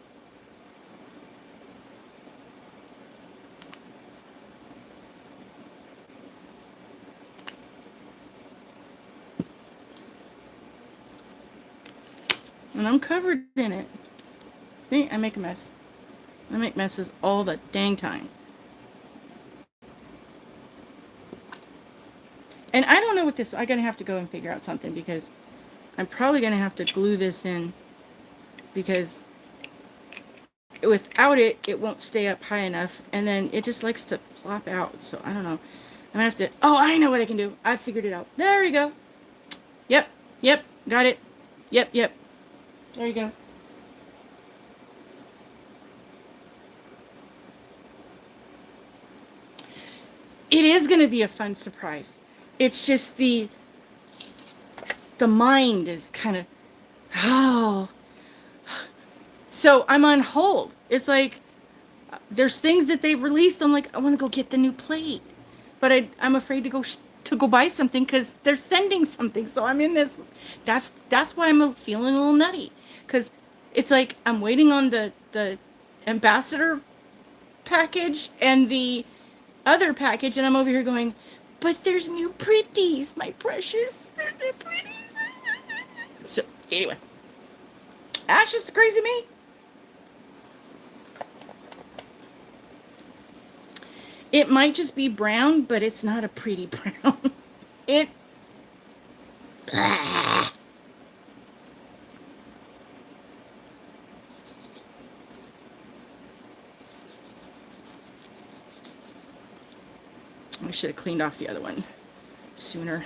And I'm covered in it. See, I make a mess. I make messes all the dang time. And I don't know what this... I'm going to have to go and figure out something, because I'm probably going to have to glue this in, because without it, it won't stay up high enough, and then it just likes to plop out. So I don't know. I'm going to have to... Oh, I know what I can do. I figured it out. There we go. Yep. Yep. Got it. Yep. Yep. There you go. It is going to be a fun surprise. It's just the mind is kind of... Oh. So I'm on hold. It's like, there's things that they've released. I'm like, I want to go get the new plate, but I'm afraid to go buy something because they're sending something. So I'm in this. That's why I'm feeling a little nutty, because it's like I'm waiting on the ambassador package and the other package, and I'm over here going, but there's new pretties, my precious. There's new pretties. So anyway, that's just crazy me. It might just be brown, but it's not a pretty brown. It... Blah. I should have cleaned off the other one sooner.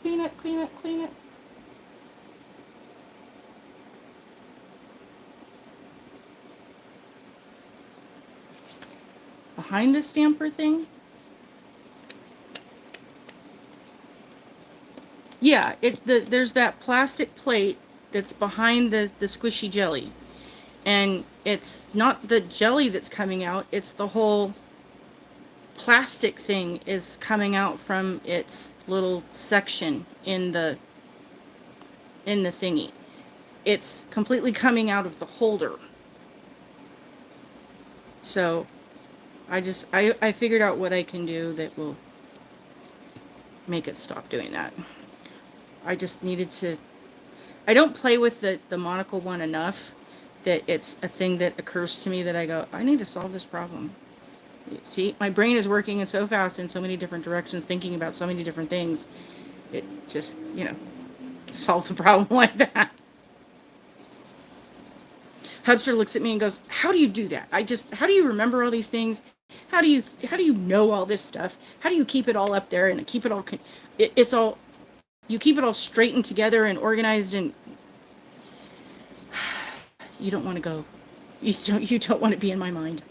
Clean it, clean it, clean it. Behind the stamper thing? Yeah, there's that plastic plate that's behind the squishy jelly. And it's not the jelly that's coming out, it's the whole plastic thing is coming out from its little section in the thingy. It's completely coming out of the holder. So I figured out what I can do that will make it stop doing that. I just needed to... I don't play with the monocle one enough that it's a thing that occurs to me that I go, I need to solve this problem. See, my brain is working in so fast in so many different directions, thinking about so many different things. It just, solves the problem like that. Hubster looks at me and goes, how do you do that? How do you remember all these things? How do you know all this stuff? How do you keep it all up there and keep it all, it's all, you keep it all straightened together and organized, and you don't want to go, you don't want to be in my mind.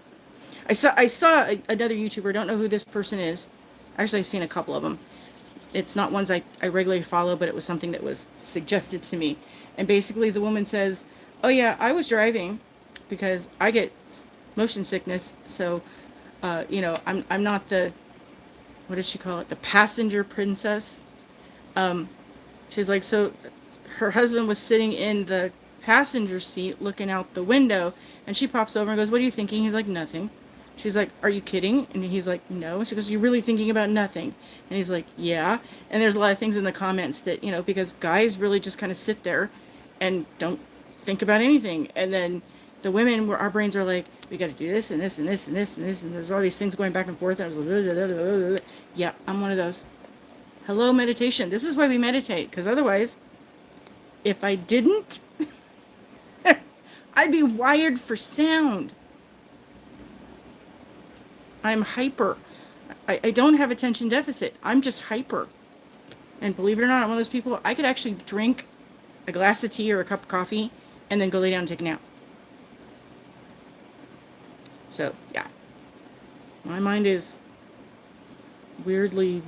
I saw another YouTuber, don't know who this person is. Actually, I've seen a couple of them. It's not ones I regularly follow, but it was something that was suggested to me. And basically the woman says, oh yeah, I was driving because I get motion sickness. So, I'm not the, what does she call it? The passenger princess. She's like, so her husband was sitting in the passenger seat looking out the window, and she pops over and goes, what are you thinking? He's like, nothing. She's like, are you kidding? And he's like, no. She goes, you're really thinking about nothing? And he's like, yeah. And there's a lot of things in the comments that, because guys really just kind of sit there and don't think about anything. And then the women, where our brains are like, we got to do this and this and this and this and this, and there's all these things going back and forth. And I was like, blah, blah, blah, blah. Yeah, I'm one of those. Hello, meditation. This is why we meditate, because otherwise If I didn't, I'd be wired for sound. I'm hyper. I don't have attention deficit. I'm just hyper. And believe it or not, I'm one of those people, I could actually drink a glass of tea or a cup of coffee and then go lay down and take a nap. So, yeah. My mind is weirdly,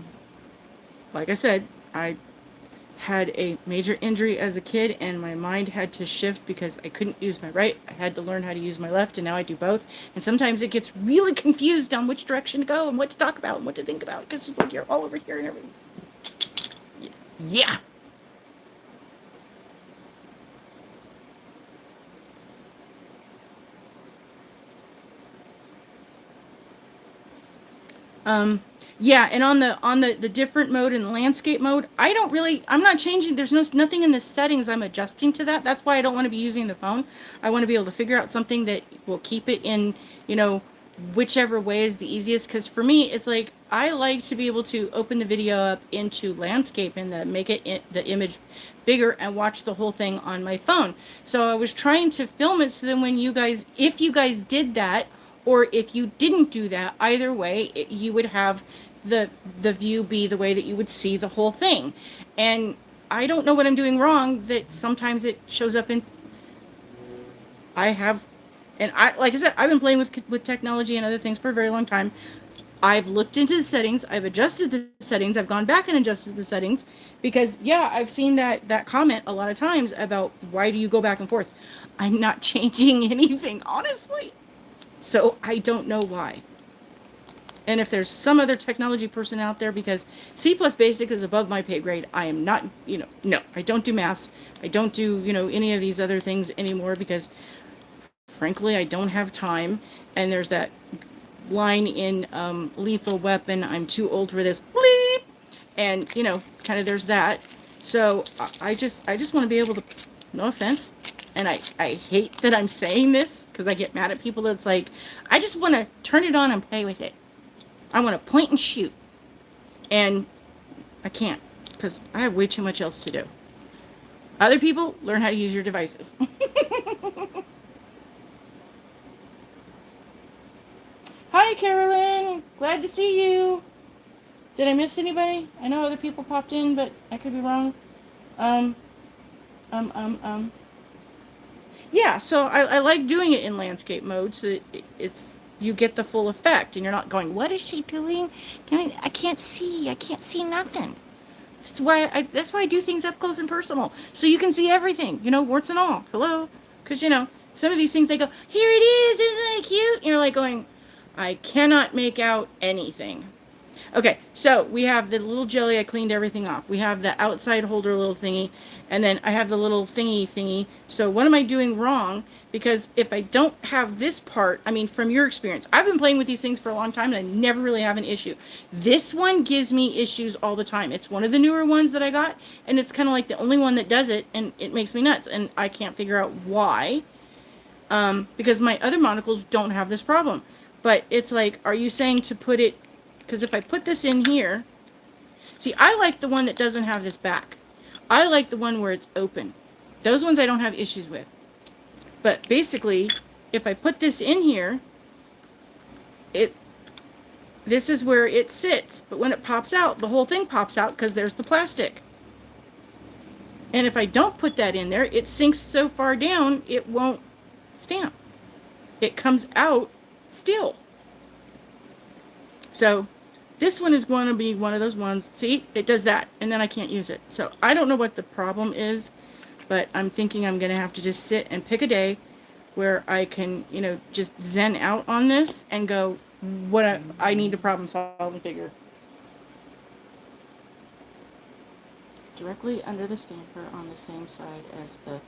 like I said, I had a major injury as a kid and my mind had to shift because I couldn't use my right. I had to learn how to use my left, and now I do both. And sometimes it gets really confused on which direction to go and what to talk about and what to think about because it's like you're all over here and everything. Yeah. Yeah, and on the different mode and the landscape mode, I'm not changing. There's nothing in the settings I'm adjusting to that. That's why I don't want to be using the phone. I want to be able to figure out something that will keep it in, whichever way is the easiest. Because for me, it's like I like to be able to open the video up into landscape and make it the image bigger and watch the whole thing on my phone. So I was trying to film it so then if you guys did that, or if you didn't do that, either way, you would have the view be the way that you would see the whole thing. And I don't know what I'm doing wrong that sometimes it shows up in. Like I said, I've been playing with technology and other things for a very long time. I've looked into the settings, I've adjusted the settings, I've gone back and adjusted the settings because yeah, I've seen that comment a lot of times about why do you go back and forth? I'm not changing anything, honestly. So I don't know why. And if there's some other technology person out there, because C+ Basic is above my pay grade, I am not, no, I don't do maths. I don't do, any of these other things anymore because, frankly, I don't have time. And there's that line in Lethal Weapon, I'm too old for this, bleep! And, kind of there's that. So I just want to be able to, no offense, and I hate that I'm saying this because I get mad at people that's like, I just want to turn it on and play with it. I want to point and shoot. And I can't because I have way too much else to do. Other people, learn how to use your devices. Hi, Carolyn. Glad to see you. Did I miss anybody? I know other people popped in, but I could be wrong. Yeah, so I like doing it in landscape mode so it's you get the full effect and you're not going, what is she doing? I can't see nothing. That's why I do things up close and personal. So you can see everything, warts and all. Hello? Because, some of these things they go, here it is, isn't it cute? And you're like going, I cannot make out anything. Okay, so we have the little jelly. I cleaned everything off. We have the outside holder little thingy, and then I have the little thingy. So what am I doing wrong? Because if I don't have this part, I mean, from your experience, I've been playing with these things for a long time, and I never really have an issue. This one gives me issues all the time. It's one of the newer ones that I got, and it's kind of like the only one that does it, and it makes me nuts, and I can't figure out why. Because my other monocles don't have this problem. But it's like, are you saying to put it... Because if I put this in here, see, I like the one that doesn't have this back. I like the one where it's open. Those ones I don't have issues with. But basically, if I put this in here, this is where it sits. But when it pops out, the whole thing pops out because there's the plastic. And if I don't put that in there, it sinks so far down, it won't stamp. It comes out still. So this one is going to be one of those ones. See, it does that, and then I can't use it. So I don't know what the problem is, but I'm thinking I'm going to have to just sit and pick a day where I can, just zen out on this and go, what I need to problem solve and figure. Directly under the stamper on the same side as the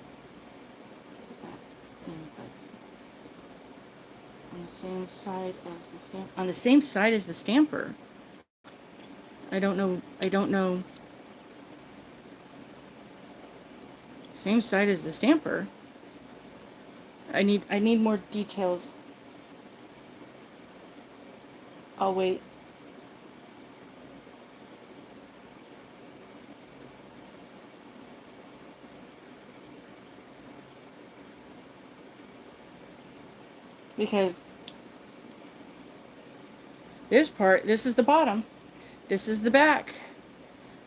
on the same side as the stamp. On the same side as the stamper. I don't know. Same side as the stamper. I need more details. I'll wait. because this is the bottom, this is the back,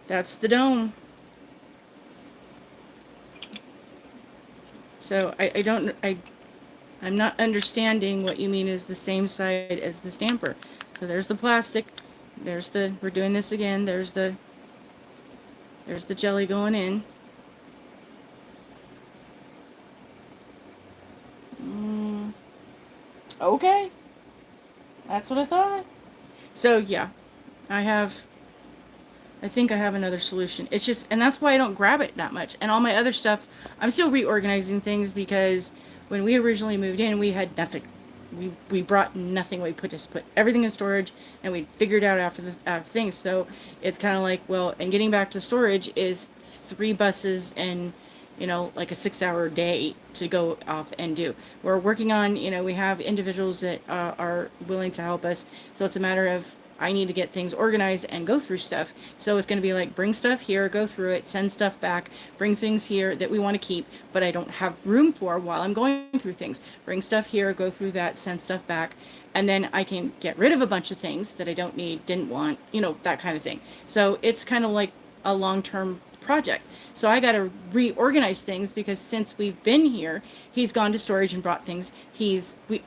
that's the dome. So I'm not understanding what you mean is the same side as the stamper. So there's the plastic, we're doing this again, there's the jelly going in. Okay. That's what I thought. So yeah, I think I have another solution. It's just, and that's why I don't grab it that much. And all my other stuff, I'm still reorganizing things because when we originally moved in, we had nothing. We brought nothing. We just put everything in storage, and we figured out after the things. So it's kind of like, well, and getting back to storage is 3 buses and, you know, like a 6-hour day to go off and do. We're working on, you know, we have individuals that are willing to help us. So it's a matter of, I need to get things organized and go through stuff. So it's going to be like, bring stuff here, go through it, send stuff back, bring things here that we want to keep, but I don't have room for while I'm going through things. Bring stuff here, go through that, send stuff back, and then I can get rid of a bunch of things that I don't need, didn't want, you know, that kind of thing. So it's kind of like a long-term project. So I got to reorganize things because since we've been here, he's gone to storage and brought things.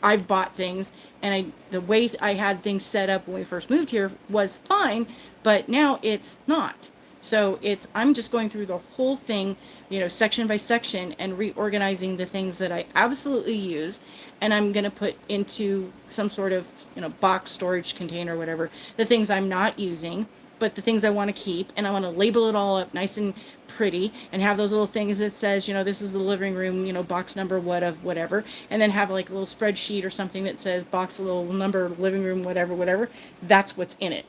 I've bought things, and the way I had things set up when we first moved here was fine, but now it's not. So I'm just going through the whole thing, you know, section by section, and reorganizing the things that I absolutely use, and I'm going to put into some sort of, you know, box storage container, whatever, the things I'm not using, but the things I want to keep, and I want to label it all up nice and pretty, and have those little things that says, you know, this is the living room, you know, box number what of whatever, and then have like a little spreadsheet or something that says box a little number, living room, whatever, that's what's in it.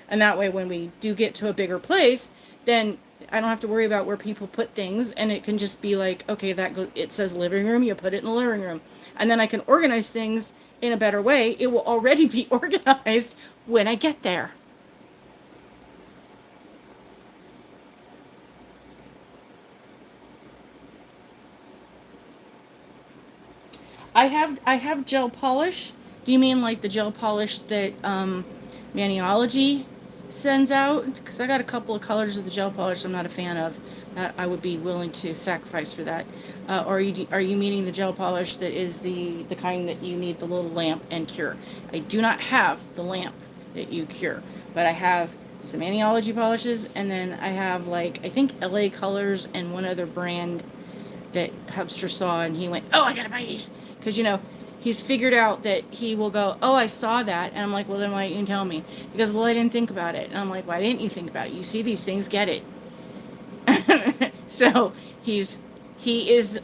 And that way, when we do get to a bigger place, then I don't have to worry about where people put things, and it can just be like, okay, it says living room, you put it in the living room, and then I can organize things in a better way. It will already be organized when I get there. I have gel polish. Do you mean like the gel polish that Maniology sends out? Because I got a couple of colors of the gel polish I'm not a fan of that I would be willing to sacrifice for that. Or are you meaning the gel polish that is the kind that you need the little lamp and cure? I do not have the lamp that you cure, but I have some Maniology polishes, and then I have, like, I think LA Colors and one other brand that Hubster saw, and he went, oh, I gotta buy these. Because, you know, he's figured out that he will go, oh, I saw that. And I'm like, well, then why didn't you tell me? He goes, well, I didn't think about it. And I'm like, why didn't you think about it? You see these things, get it. So he is,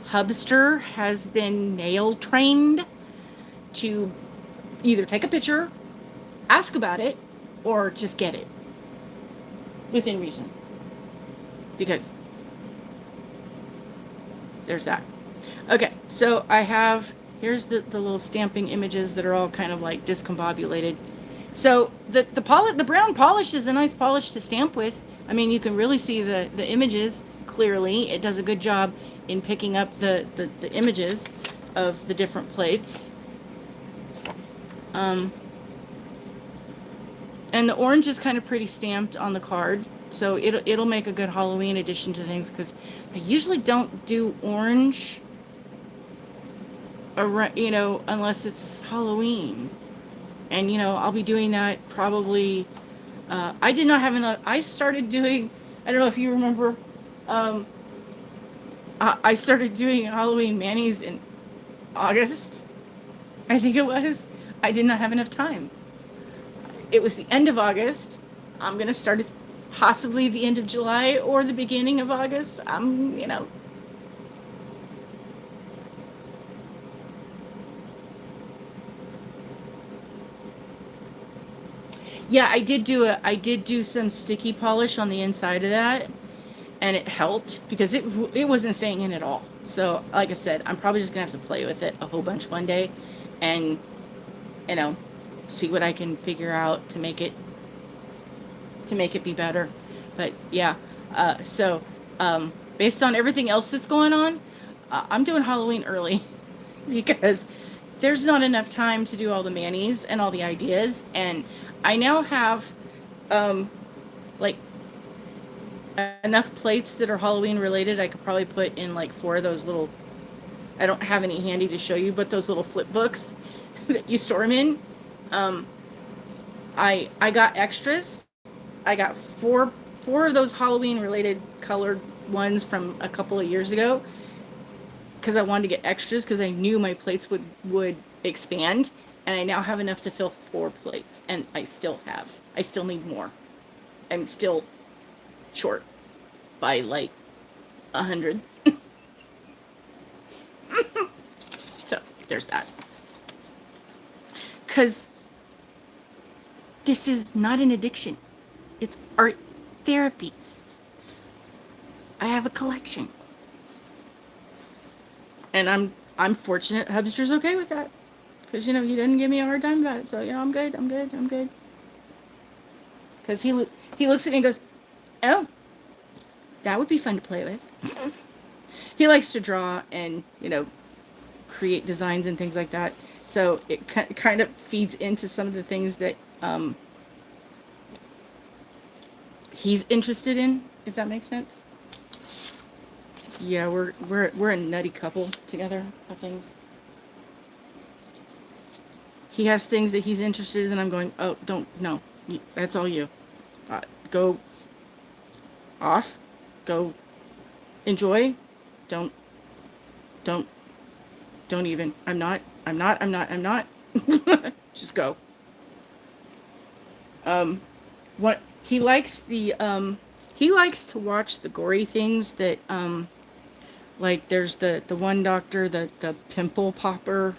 Hubster has been nail trained to either take a picture, ask about it, or just get it within reason. Because there's that. Okay, so here's the little stamping images that are all kind of like discombobulated. So the brown polish is a nice polish to stamp with. I mean, you can really see the images clearly. It does a good job in picking up the images of the different plates. And the orange is kind of pretty stamped on the card, so it'll make a good Halloween addition to things, because I usually don't do orange, you know, unless it's Halloween. And, you know, I'll be doing that probably, I did not have enough. I started doing, I don't know if you remember, I started doing Halloween manis in August, I think it was. I did not have enough time. It was the end of August. I'm going to start at possibly the end of July or the beginning of August. You know. Yeah, I did do some sticky polish on the inside of that, and it helped because it wasn't staying in at all. So, like I said, I'm probably just going to have to play with it a whole bunch one day and, you know, see what I can figure out to make it be better. But yeah, so based on everything else that's going on, I'm doing Halloween early. because there's not enough time to do all the manis and all the ideas. And I now have like enough plates that are Halloween related. I could probably put in like 4 of those little, I don't have any handy to show you, but those little flip books that you store them in. I got extras. I got four of those Halloween related colored ones from a couple of years ago because I wanted to get extras because I knew my plates would expand, and I now have enough to fill 4 plates, and I still need more. I'm still short by like 100. So there's that. Because this is not an addiction. It's art therapy. I have a collection. And I'm fortunate Hubster's okay with that. Because, he didn't give me a hard time about it. So, I'm good. Because he looks at me and goes, oh, that would be fun to play with. He likes to draw and, create designs and things like that. So it kind of feeds into some of the things that he's interested in, if that makes sense. Yeah, we're a nutty couple together of things. He has things that he's interested in, and I'm going, oh, no, that's all you. Go off, go enjoy, don't even. I'm not. Just go. What he likes he likes to watch the gory things that like there's the one doctor, the pimple popper,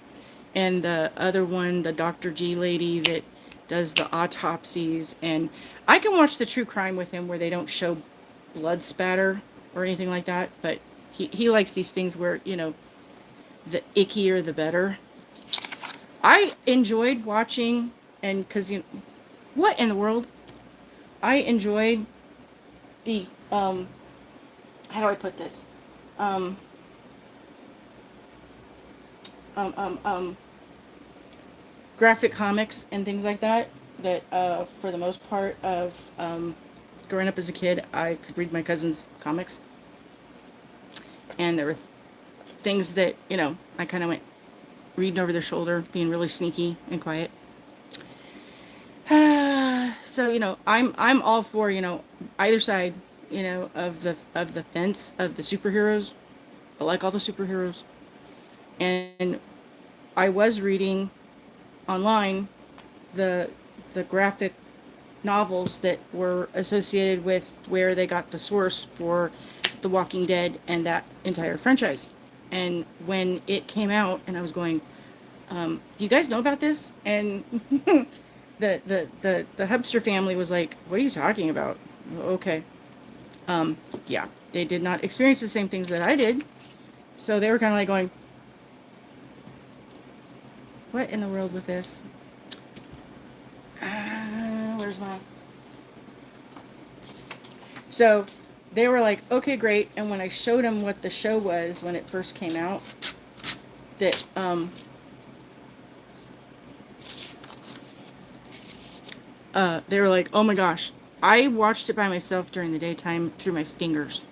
and the other one, the Dr. G lady that does the autopsies. And I can watch the true crime with him where they don't show blood spatter or anything like that, but he likes these things where, the ickier the better. I enjoyed watching, and because what in the world? I enjoyed the how do I put this? Graphic comics and things like that. That for the most part of growing up as a kid, I could read my cousin's comics, and there were things that I kind of went reading over their shoulder, being really sneaky and quiet. So I'm all for either side of the fence of the superheroes. I like all the superheroes, and I was reading online the graphic novels that were associated with where they got the source for The Walking Dead and that entire franchise. And when it came out, and I was going, do you guys know about this? And the Hubster family was like, what are you talking about? Okay. Yeah, they did not experience the same things that I did. So they were kind of like going, what in the world with this? Where's my... So they were like, okay, great. And when I showed them what the show was when it first came out, that they were like, oh my gosh, I watched it by myself during the daytime through my fingers.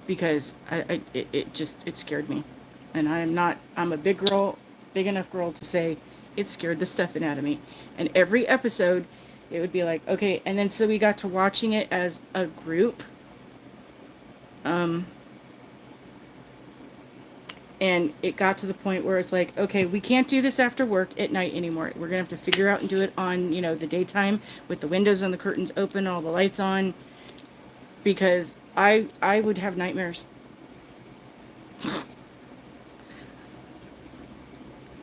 Because it scared me. And I'm a big enough girl to say it scared the stuffing out of me. And every episode, it would be like, okay, and then so we got to watching it as a group. And it got to the point where it's like, okay, we can't do this after work at night anymore. We're going to have to figure out and do it on, the daytime with the windows and the curtains open, all the lights on. Because I would have nightmares.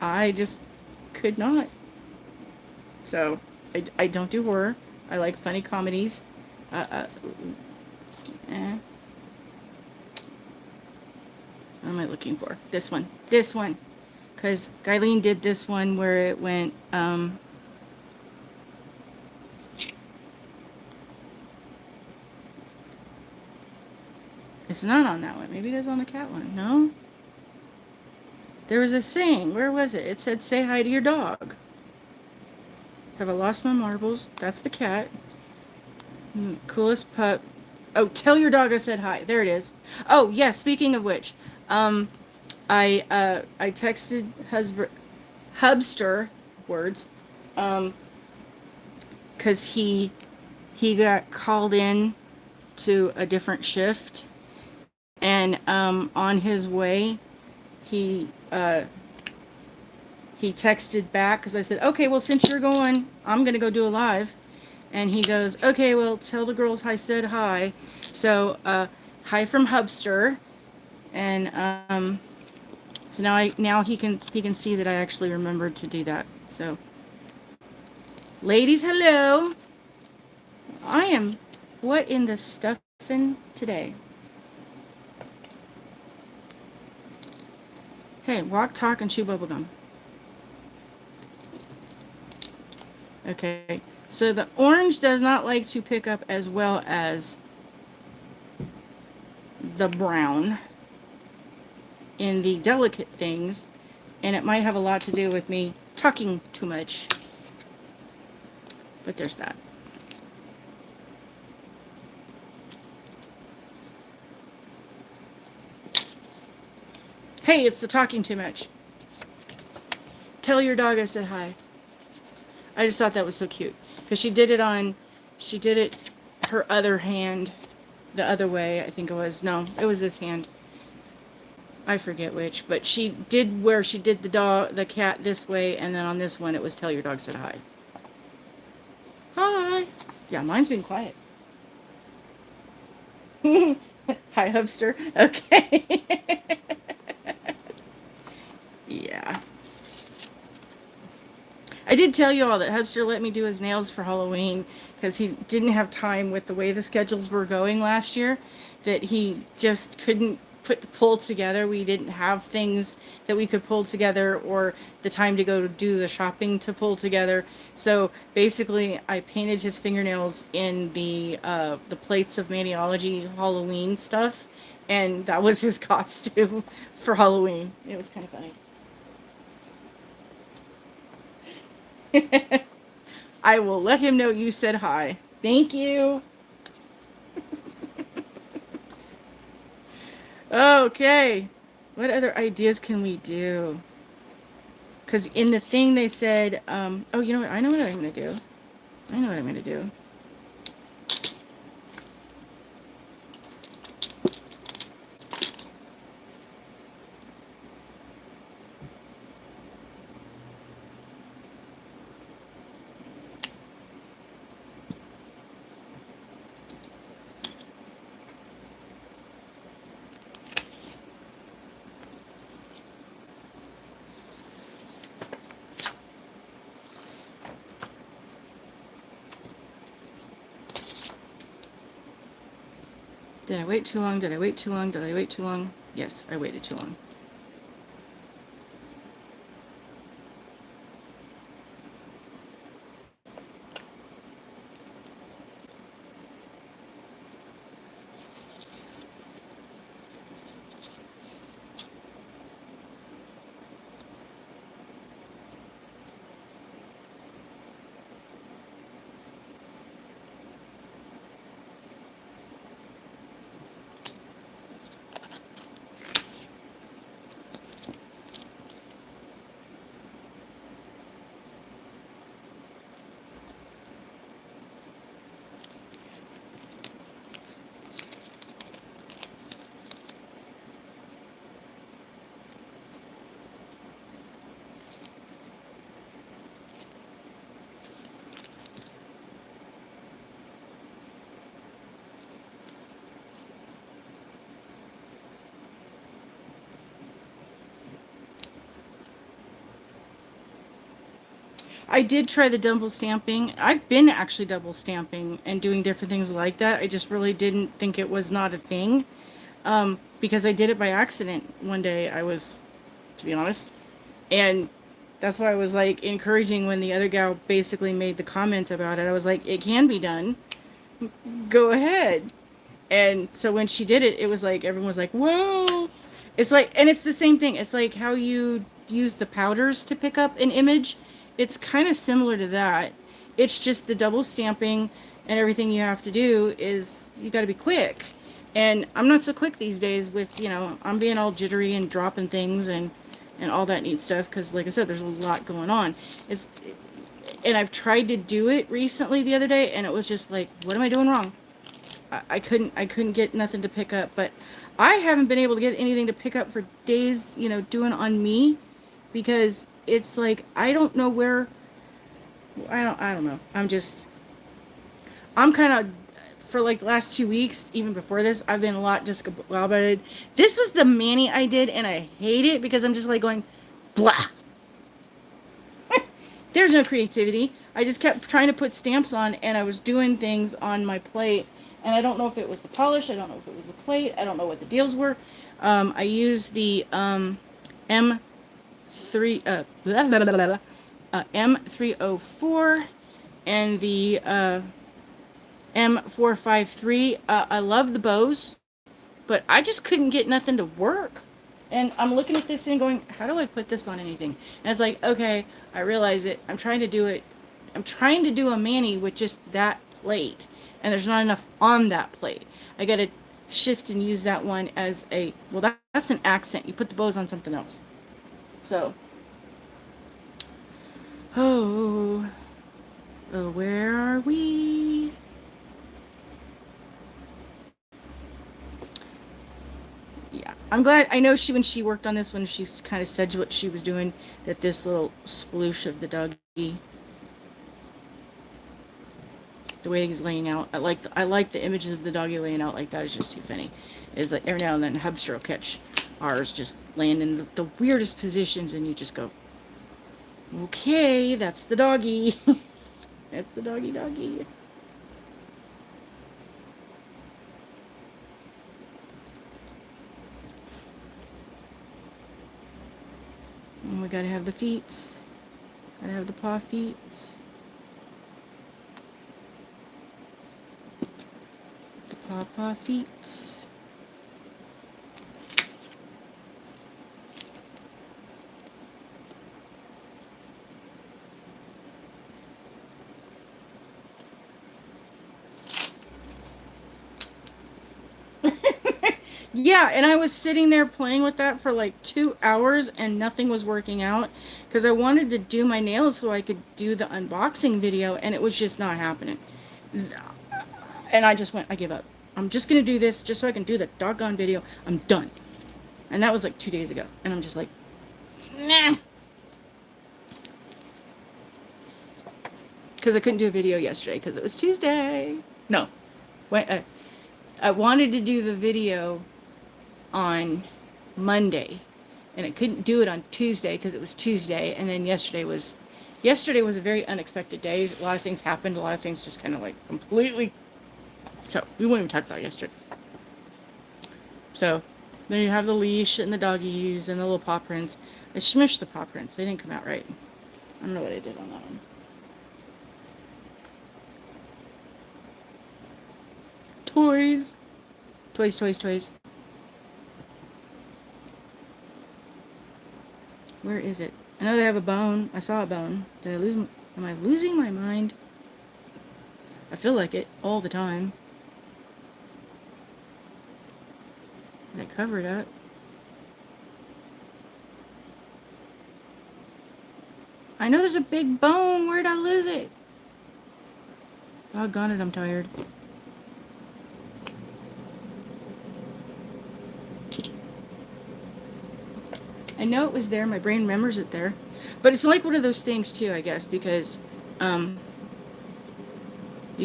I just could not. So, I don't do horror. I like funny comedies. What am I looking for? This one. Because Guyleen did this one where it went, It's not on that one. Maybe it is on the cat one. No? There was a saying. Where was it? It said, say hi to your dog. Have I lost my marbles? That's the cat. Coolest pup. Oh, tell your dog I said hi. There it is. Oh, yeah, speaking of which, I texted Hubster words, because he got called in to a different shift, and on his way, he texted back because I said, okay, well, since you're going, I'm gonna go do a live. And he goes, okay, well, tell the girls I said hi. So, hi from Hubster. And so now he can see that I actually remembered to do that. So, ladies, hello. I am what in the stuffing today? Hey, walk, talk, and chew bubblegum. Okay, so the orange does not like to pick up as well as the brown in the delicate things, and it might have a lot to do with me talking too much. But there's that. Hey, it's the talking too much. Tell your dog I said hi. I just thought that was so cute. Because she did it her other hand, the other way, I think it was. No, it was this hand. I forget which, but she did the cat this way, and then on this one it was tell your dog said hi. Hi. Yeah, mine's been quiet. Hi, Hubster. Okay. Yeah. I did tell you all that Hubster let me do his nails for Halloween because he didn't have time with the way the schedules were going last year, that he just couldn't pull together. We didn't have things that we could pull together or the time to go do the shopping to pull together. So basically I painted his fingernails in the plates of Maniology Halloween stuff, and that was his costume for Halloween. It was kind of funny. I will let him know you said hi. Thank you. Okay. What other ideas can we do? Because in the thing they said, oh, you know what? I know what I'm going to do. I know what I'm going to do. Did I wait too long? Did I wait too long? Did I wait too long? Yes, I waited too long. I did try the double stamping. I've been actually double stamping and doing different things like that. I just really didn't think it was not a thing. Because I did it by accident one day, to be honest. And that's why I was like encouraging when the other gal basically made the comment about it. I was like, it can be done. Go ahead. And so when she did it, it was like everyone was like, "Whoa!" It's like, and it's the same thing. It's like how you use the powders to pick up an image. It's kind of similar to that. It's just the double stamping and everything you have to do is you got to be quick. And I'm not so quick these days with, I'm being all jittery and dropping things and all that neat stuff because like I said, there's a lot going on. It's and I've tried to do it recently the other day and it was just like, what am I doing wrong? I couldn't get nothing to pick up, but I haven't been able to get anything to pick up for days, doing on me because it's like I don't know where I don't know. I'm kind of for like the last 2 weeks, even before this, I've been a lot discombobulated. This was the mani I did and I hate it because I'm just like going blah. There's no creativity. I just kept trying to put stamps on and I was doing things on my plate. And I don't know if it was the polish. I don't know if it was the plate. I don't know what the deals were. I used the M3, M304 and the M453. I love the bows, but I just couldn't get nothing to work. And I'm looking at this thing going, how do I put this on anything? And it's like, okay, I realize it. I'm trying to do a mani with just that plate. And there's not enough on that plate. I got to shift and use that one as that's an accent. You put the bows on something else. So, oh, where are we? Yeah, I'm glad. I know when she worked on this one, she kind of said what she was doing, that this little sploosh of the doggy, the way he's laying out, I like the images of the doggy laying out like that. Is just too funny. Is like every now and then Hubster will catch ours just laying in the weirdest positions, and you just go, okay, that's the doggy. That's the doggy. And we gotta have the feet. Gotta have the paw feet. The paw feet. Yeah, and I was sitting there playing with that for like 2 hours and nothing was working out because I wanted to do my nails so I could do the unboxing video and it was just not happening. And I just went, I give up. I'm just going to do this just so I can do the doggone video. I'm done. And that was like 2 days ago. And I'm just like, nah. Because I couldn't do a video yesterday because it was Tuesday. No. I wanted to do the video on Monday and I couldn't do it on Tuesday because it was Tuesday, and then yesterday was a very unexpected day. A lot of things happened, a lot of things just kind of like completely, so we won't even talk about yesterday. So then you have the leash and the doggies and the little paw prints. I smushed the paw prints, they didn't come out right. I don't know what I did on that one. Toys. Where is it? I know they have a bone. I saw a bone. Am I losing my mind? I feel like it all the time. Did I cover it up? I know there's a big bone. Where'd I lose it? Doggone it, I'm tired. I know it was there. My brain remembers it there. But it's like one of those things, too, I guess, because you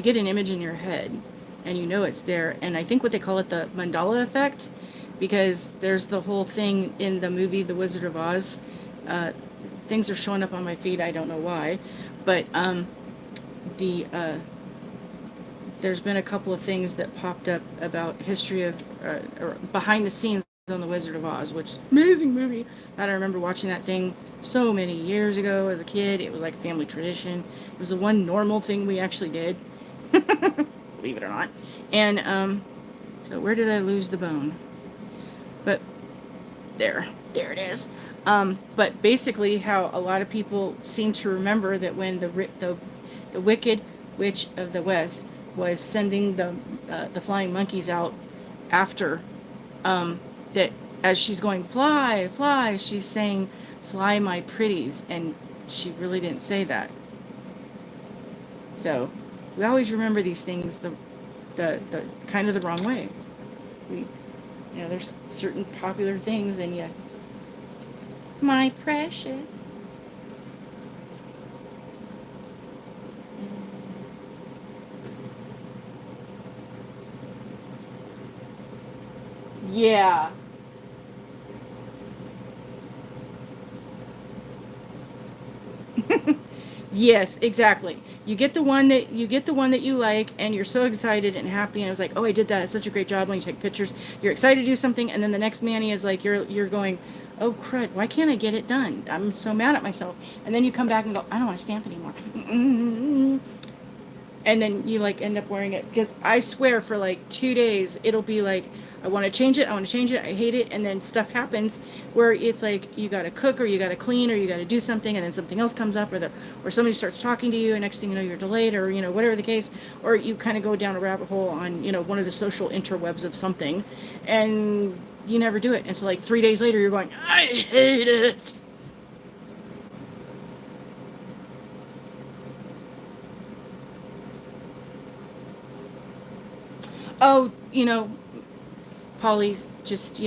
get an image in your head, and you know it's there. And I think what they call it the Mandela effect, because there's the whole thing in the movie The Wizard of Oz. Things are showing up on my feed. I don't know why. But there's been a couple of things that popped up about history of, or behind the scenes on The Wizard of Oz, which is an amazing movie. I remember watching that thing so many years ago as a kid. It was like a family tradition. It was the one normal thing we actually did, believe it or not. And So where did I lose the bone? But there it is. But basically, how a lot of people seem to remember that when the Wicked Witch of the West was sending the flying monkeys out after, that as she's going fly fly, she's saying fly my pretties, and she really didn't say that. So we always remember these things the kind of the wrong way. We, there's certain popular things, and yeah, my precious. Yeah. Yes, exactly. You get the one that you like, and you're so excited and happy, and it was like, oh, I did that. It's such a great job. When you take pictures, you're excited to do something, and then the next Manny is like, you're going, oh crud, why can't I get it done? I'm so mad at myself. And then you come back and go, I don't want to stamp anymore. And then you like end up wearing it, because I swear for like 2 days it'll be like, I want to change it, I hate it, and then stuff happens where it's like you got to cook or you got to clean or you got to do something, and then something else comes up, or somebody starts talking to you, and next thing you know you're delayed, or whatever the case, or you kind of go down a rabbit hole on one of the social interwebs of something, and you never do it, and so like 3 days later you're going, I hate it. Oh, Polly's just,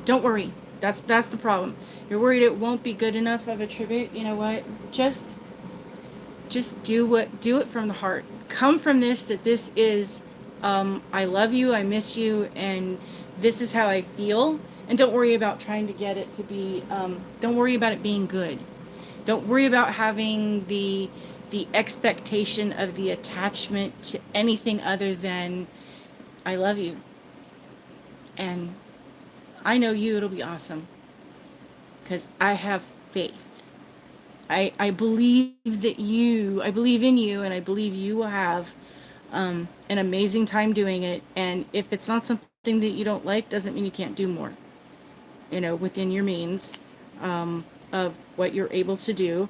don't worry. That's the problem. You're worried it won't be good enough of a tribute. You know what? Just do it from the heart. Come from this, that this is, I love you, I miss you, and this is how I feel. And don't worry about trying to get it to be, don't worry about it being good. Don't worry about having the expectation of the attachment to anything other than I love you. And I know you, it'll be awesome. Because I have faith. I believe I believe in you, and I believe you will have an amazing time doing it. And if it's not something that you don't like, doesn't mean you can't do more, within your means, of what you're able to do.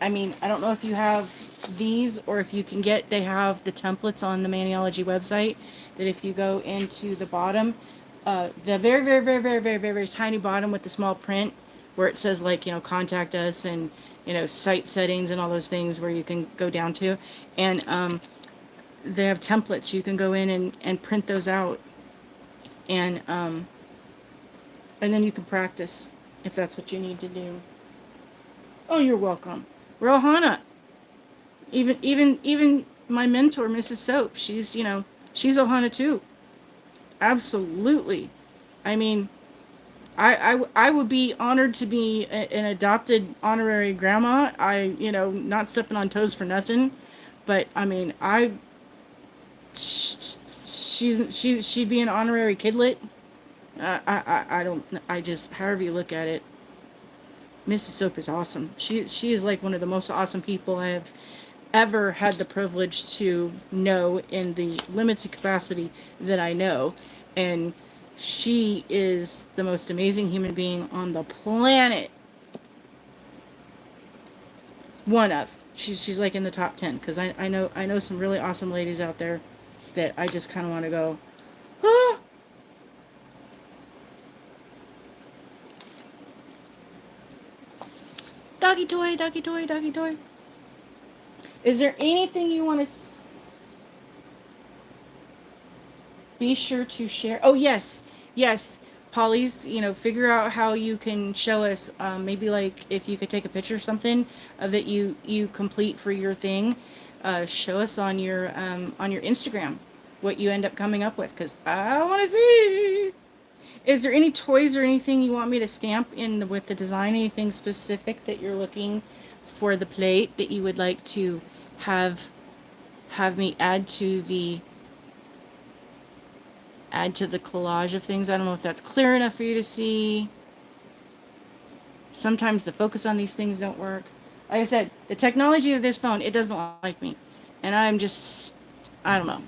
I mean, I don't know if you have these, or if you can they have the templates on the Maniology website, that if you go into the bottom, the very, very, very, very, very, very, very tiny bottom with the small print, where it says like, contact us, and, site settings and all those things where you can go down to. And they have templates. You can go in and print those out. And then you can practice if that's what you need to do. Oh, you're welcome. Rohana. Even my mentor, Mrs. Soap, she's Ohana too. Absolutely. I mean, I would be honored to be an adopted honorary grandma. Not stepping on toes for nothing, but I mean, she'd be an honorary kidlet. I don't, I just, however you look at it, Mrs. Soap is awesome. She is like one of the most awesome people I have ever had the privilege to know in the limited capacity that I know. And she is the most amazing human being on the planet. One of. She's like in the top 10, because I know some really awesome ladies out there that I just kind of want to go, ah. Doggy toy, doggy toy, doggy toy. Is there anything you want to be sure to share? Oh, yes. Polly's, figure out how you can show us, maybe like if you could take a picture or something of that you complete for your thing. Show us on your Instagram what you end up coming up with, because I want to see. Is there any toys or anything you want me to stamp with the design? Anything specific that you're looking for the plate that you would like to have me add to the collage of things? I don't know if that's clear enough for you to see. Sometimes the focus on these things don't work. Like I said, the technology of this phone, it doesn't like me. And I'm just, I don't know.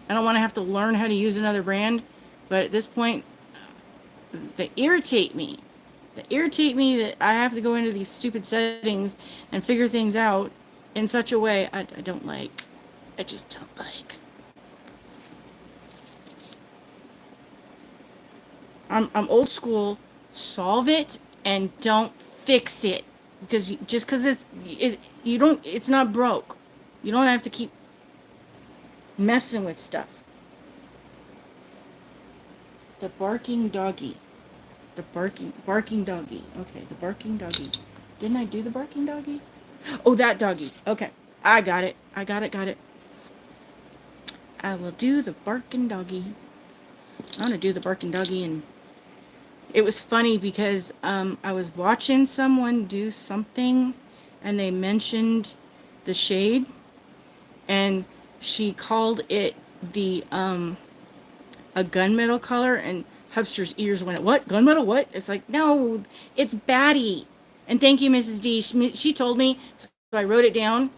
I don't want to have to learn how to use another brand. But at this point, they irritate me. They irritate me that I have to go into these stupid settings and figure things out in such a way I don't like. I just don't like. I'm old school. Solve it and don't fix it because just because it's not broke. You don't have to keep messing with stuff. The barking doggy. The barking doggy. Okay, the barking doggy. Didn't I do the barking doggy? Oh, that doggy. Okay, I got it. Got it. I will do the barking doggy. I'm gonna do the barking doggy, and it was funny because I was watching someone do something, and they mentioned the shade, and she called it the a gunmetal color, and Hubster's ears went, what? Gunmetal? What? It's like, no, it's Batty. And thank you, Mrs. D. She told me, so I wrote it down.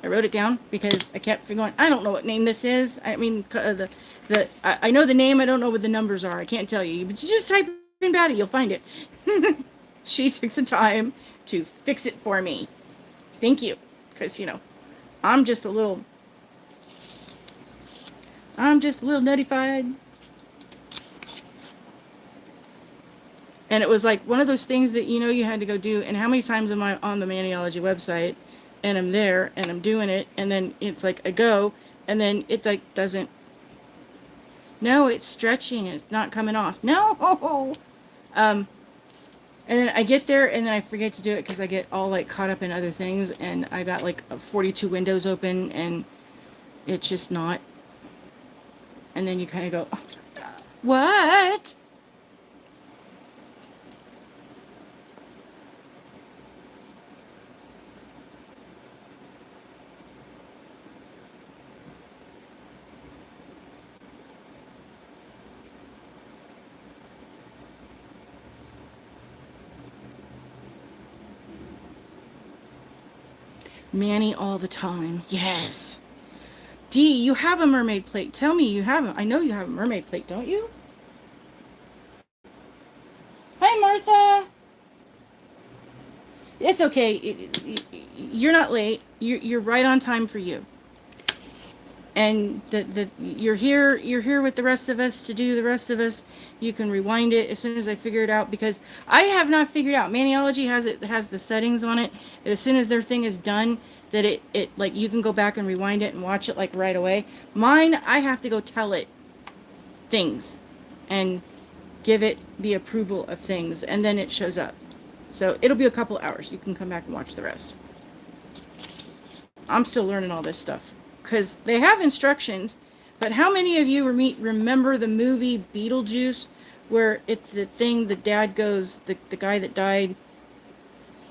Because I kept going, I don't know what name this is. I mean, I know the name, I don't know what the numbers are. I can't tell you. But you just type in Batty, you'll find it. She took the time to fix it for me. Thank you. Because, I'm just a little nuttified. And it was like one of those things that you had to go do. And how many times am I on the Maniology website and I'm there and I'm doing it, and then it's like I go and then it like doesn't. No, it's stretching and it's not coming off. No. And then I get there and then I forget to do it because I get all like caught up in other things, and I got like 42 windows open and it's just not. And then you kind of go, oh, what? Manny all the time. Yes. D, you have a mermaid plate. Tell me you have I know you have a mermaid plate, don't you? Hi, Martha. It's okay. You're not late. You're right on time for you. And you're here with the rest of us to do the rest of us. You can rewind it as soon as I figure it out, because I have not figured out. Maniology has the settings on it, and as soon as their thing is done, that it like you can go back and rewind it and watch it like right away. Mine, I have to go tell it things and give it the approval of things, and then it shows up. So it'll be a couple hours. You can come back and watch the rest. I'm still learning all this stuff because they have instructions, but how many of you remember the movie Beetlejuice, where it's the thing, the dad goes, the guy that died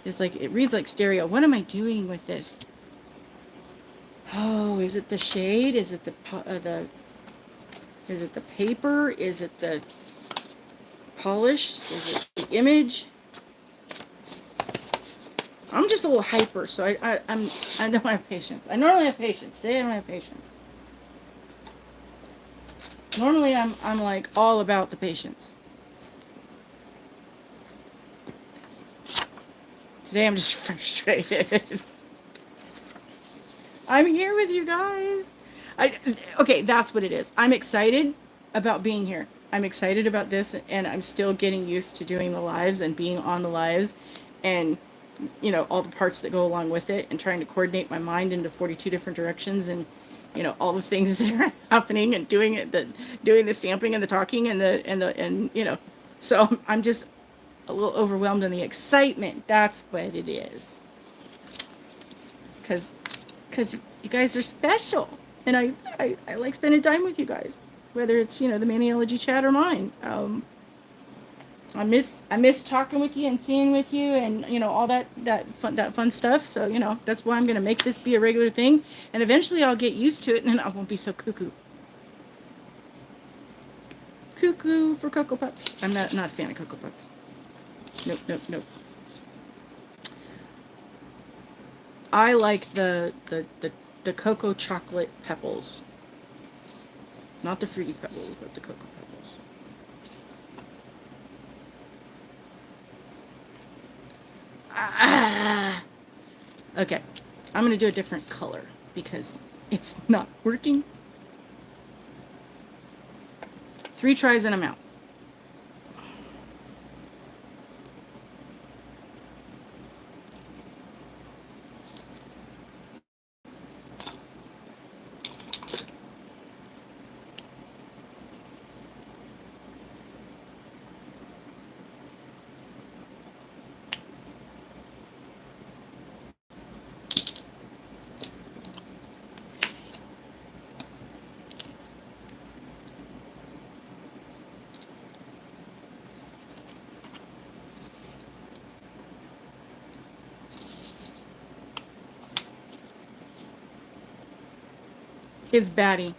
is like, it reads like stereo. What am I doing with this? Oh, is it the shade? Is it is it the paper? Is it the polish? Is it the image? I'm just a little hyper, so I don't have patience. I normally have patience. Today I don't have patience. Normally I'm like all about the patience. Today I'm just frustrated. I'm here with you guys. Okay, that's what it is. I'm excited about being here. I'm excited about this, and I'm still getting used to doing the lives and being on the lives, and all the parts that go along with it, and trying to coordinate my mind into 42 different directions, and all the things that are happening, and doing the stamping and the talking and so I'm just a little overwhelmed in the excitement. That's what it is. Because you guys are special, and I like spending time with you guys, whether it's the Maniology chat or mine. I miss talking with you and seeing with you, and all that fun stuff. So that's why I'm gonna make this be a regular thing, and eventually I'll get used to it, and then I won't be so cuckoo for Cocoa Puffs. I'm not a fan of Cocoa Puffs. Nope. I like the cocoa chocolate pebbles. Not the fruity pebbles, but the cocoa pebbles. Ah! Okay, I'm going to do a different color because it's not working. 3 tries and I'm out. It's baddie.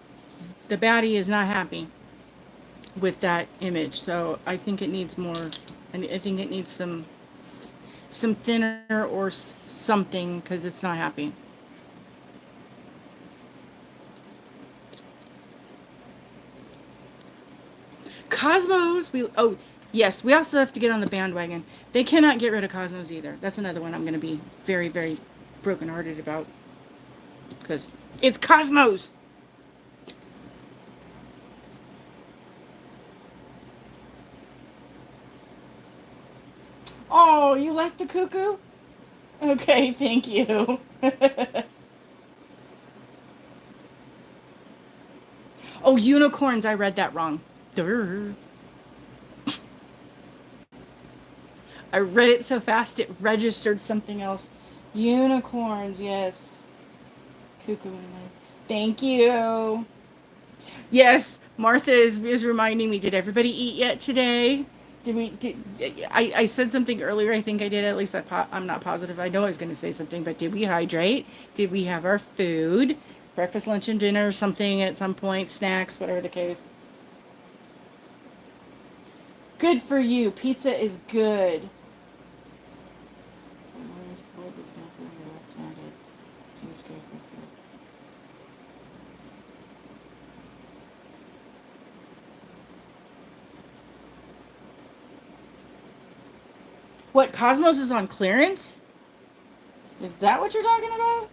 The baddie is not happy with that image, so I think it needs more. I think it needs some thinner or something because it's not happy. Cosmos, yes, we also have to get on the bandwagon. They cannot get rid of Cosmos either. That's another one I'm going to be very, very brokenhearted about because it's Cosmos. Oh, you like the cuckoo? Okay, thank you. Oh, unicorns. I read that wrong. Durr. I read it so fast it registered something else. Unicorns, yes. Cuckoo. Thank you. Yes, Martha is reminding me. Did everybody eat yet today? Did we? I said something earlier. I think I did. At least I'm not positive. I know I was going to say something, but did we hydrate? Did we have our food? Breakfast, lunch, and dinner, something at some point, snacks, whatever the case. Good for you. Pizza is good. What, Cosmos is on clearance? Is that what you're talking about?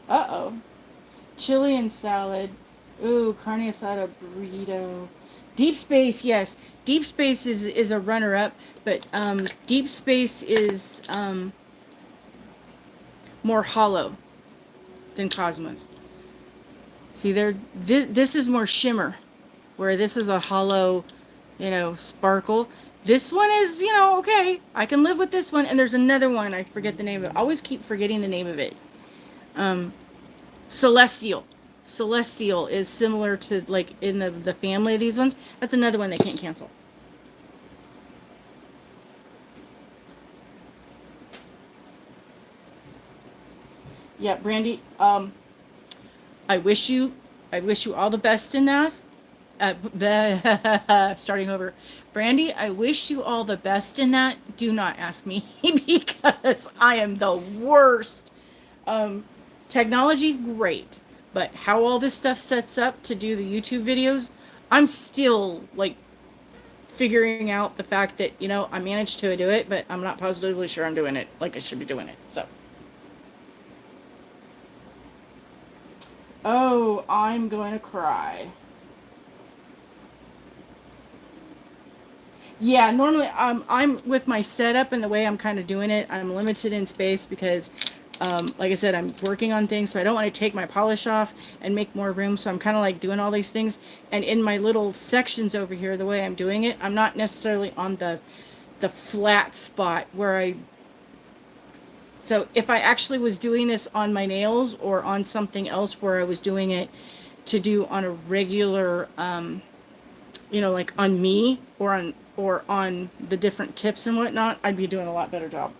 Uh-oh. Chili and salad. Ooh, carne asada burrito. Deep Space, yes. Deep Space is a runner-up, but Deep Space is more hollow than Cosmos. See, this is more shimmer, where this is a hollow, sparkle. This one is, okay, I can live with this one. And there's another one, I forget the name of it. I always keep forgetting the name of it. Celestial. Celestial is similar to, like, in the family of these ones. That's another one they can't cancel. Yeah, Brandy, I wish you all the best in that. Starting over. Brandy, I wish you all the best in that. Do not ask me because I am the worst. Technology, great. But how all this stuff sets up to do the YouTube videos, I'm still, like, figuring out the fact that, I managed to do it, but I'm not positively sure I'm doing it like I should be doing it. So. Oh, I'm going to cry. Yeah, normally I'm with my setup and the way I'm kind of doing it, I'm limited in space because like I said, I'm working on things, so I don't want to take my polish off and make more room. So I'm kind of like doing all these things. And in my little sections over here, the way I'm doing it, I'm not necessarily on the flat spot where so if I actually was doing this on my nails or on something else where I was doing it to do on a regular, like on me or on the different tips and whatnot, I'd be doing a lot better job.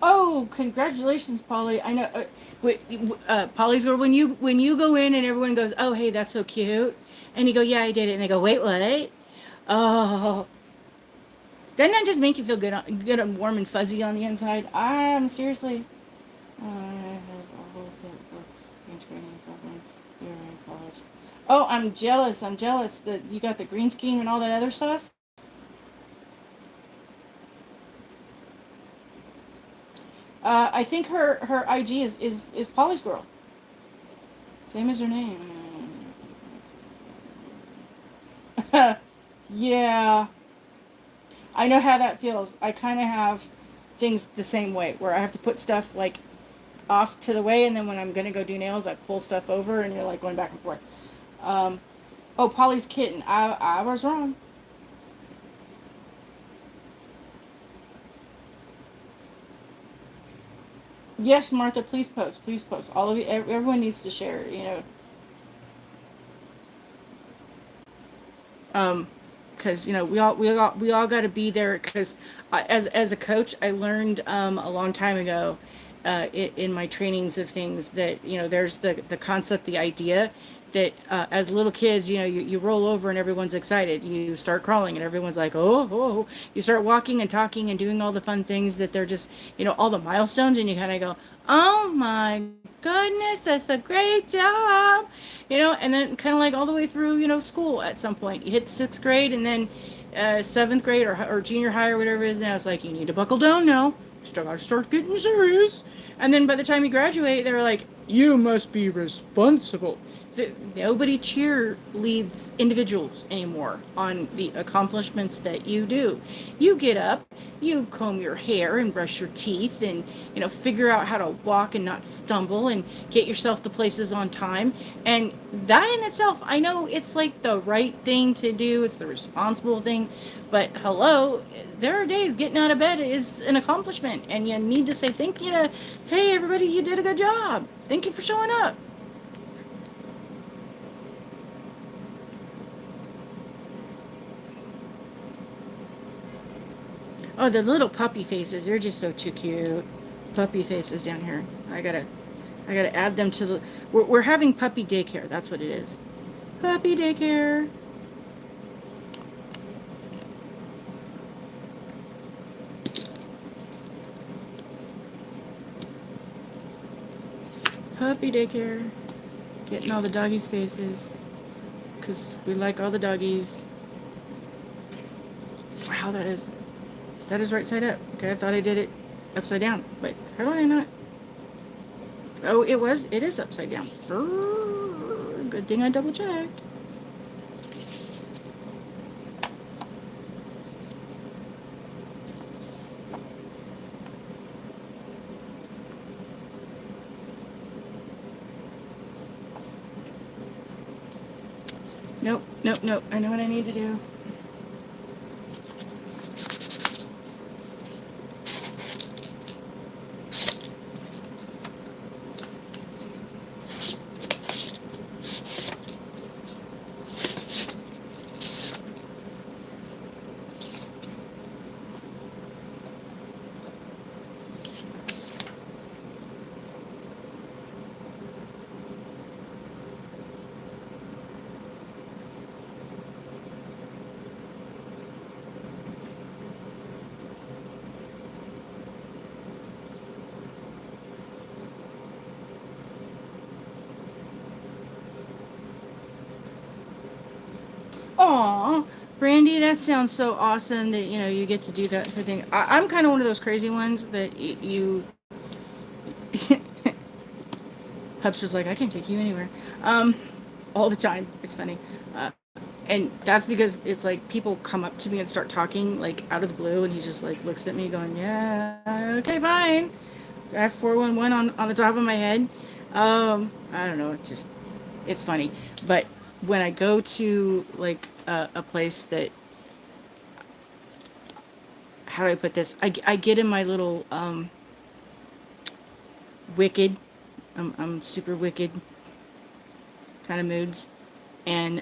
Oh, Oh, congratulations, Polly. I know. Polly's girl. When you go in and everyone goes, "Oh, hey, that's so cute," and you go, "Yeah, I did it," and they go, "Wait, what?" Oh, doesn't that just make you feel good and warm and fuzzy on the inside? Seriously. Has always said in training for when you're in college. Oh, I'm jealous. I'm jealous that you got the green scheme and all that other stuff. I think her IG is Polly's girl. Same as her name. Yeah, I know how that feels. I kind of have things the same way where I have to put stuff like off to the way, and then when I'm gonna go do nails, I pull stuff over, and you're like going back and forth. Um, oh, Polly's kitten. I was wrong. Yes, Martha, please post. Please post. All of you, everyone needs to share. Um, because we all got to be there. Because as a coach, I learned a long time ago, in my trainings of things that there's the concept, the idea that as little kids, you roll over and everyone's excited. You start crawling and everyone's like, oh, oh. You start walking and talking and doing all the fun things that they're just, all the milestones, and you kind of go, oh my goodness, that's a great job. And then kind of like all the way through, school at some point. You hit sixth grade, and then seventh grade or junior high or whatever it is now, it's like, you need to buckle down now. Still got to start getting serious. And then by the time you graduate, they're like, you must be responsible. Nobody cheerleads individuals anymore on the accomplishments that you do. You get up, you comb your hair and brush your teeth, and figure out how to walk and not stumble, and get yourself to places on time. And that in itself, I know it's like the right thing to do, it's the responsible thing, but hello, there are days getting out of bed is an accomplishment, and you need to say thank you to, hey everybody, you did a good job, thank you for showing up. Oh, the little puppy faces, they're just so too cute. Puppy faces down here. I gotta add them to the, we're having puppy daycare, that's what it is. Puppy daycare. Puppy daycare. Getting all the doggies' faces. Because we like all the doggies. Wow, that is right side up. Okay, I thought I did it upside down. But how do I not? Oh, it is upside down. Good thing I double checked. Nope, nope, nope. I know what I need to do. Aw, Brandy, that sounds so awesome that you get to do that thing. I'm kind of one of those crazy ones that you. Hubster's like, I can take you anywhere, all the time. It's funny, and that's because it's like people come up to me and start talking like out of the blue, and he just like looks at me going, yeah, okay, fine. I have 411 on the top of my head. I don't know, it's funny, but when I go to like a place that, how do I put this? I get in my little wicked, I'm super wicked kind of moods, and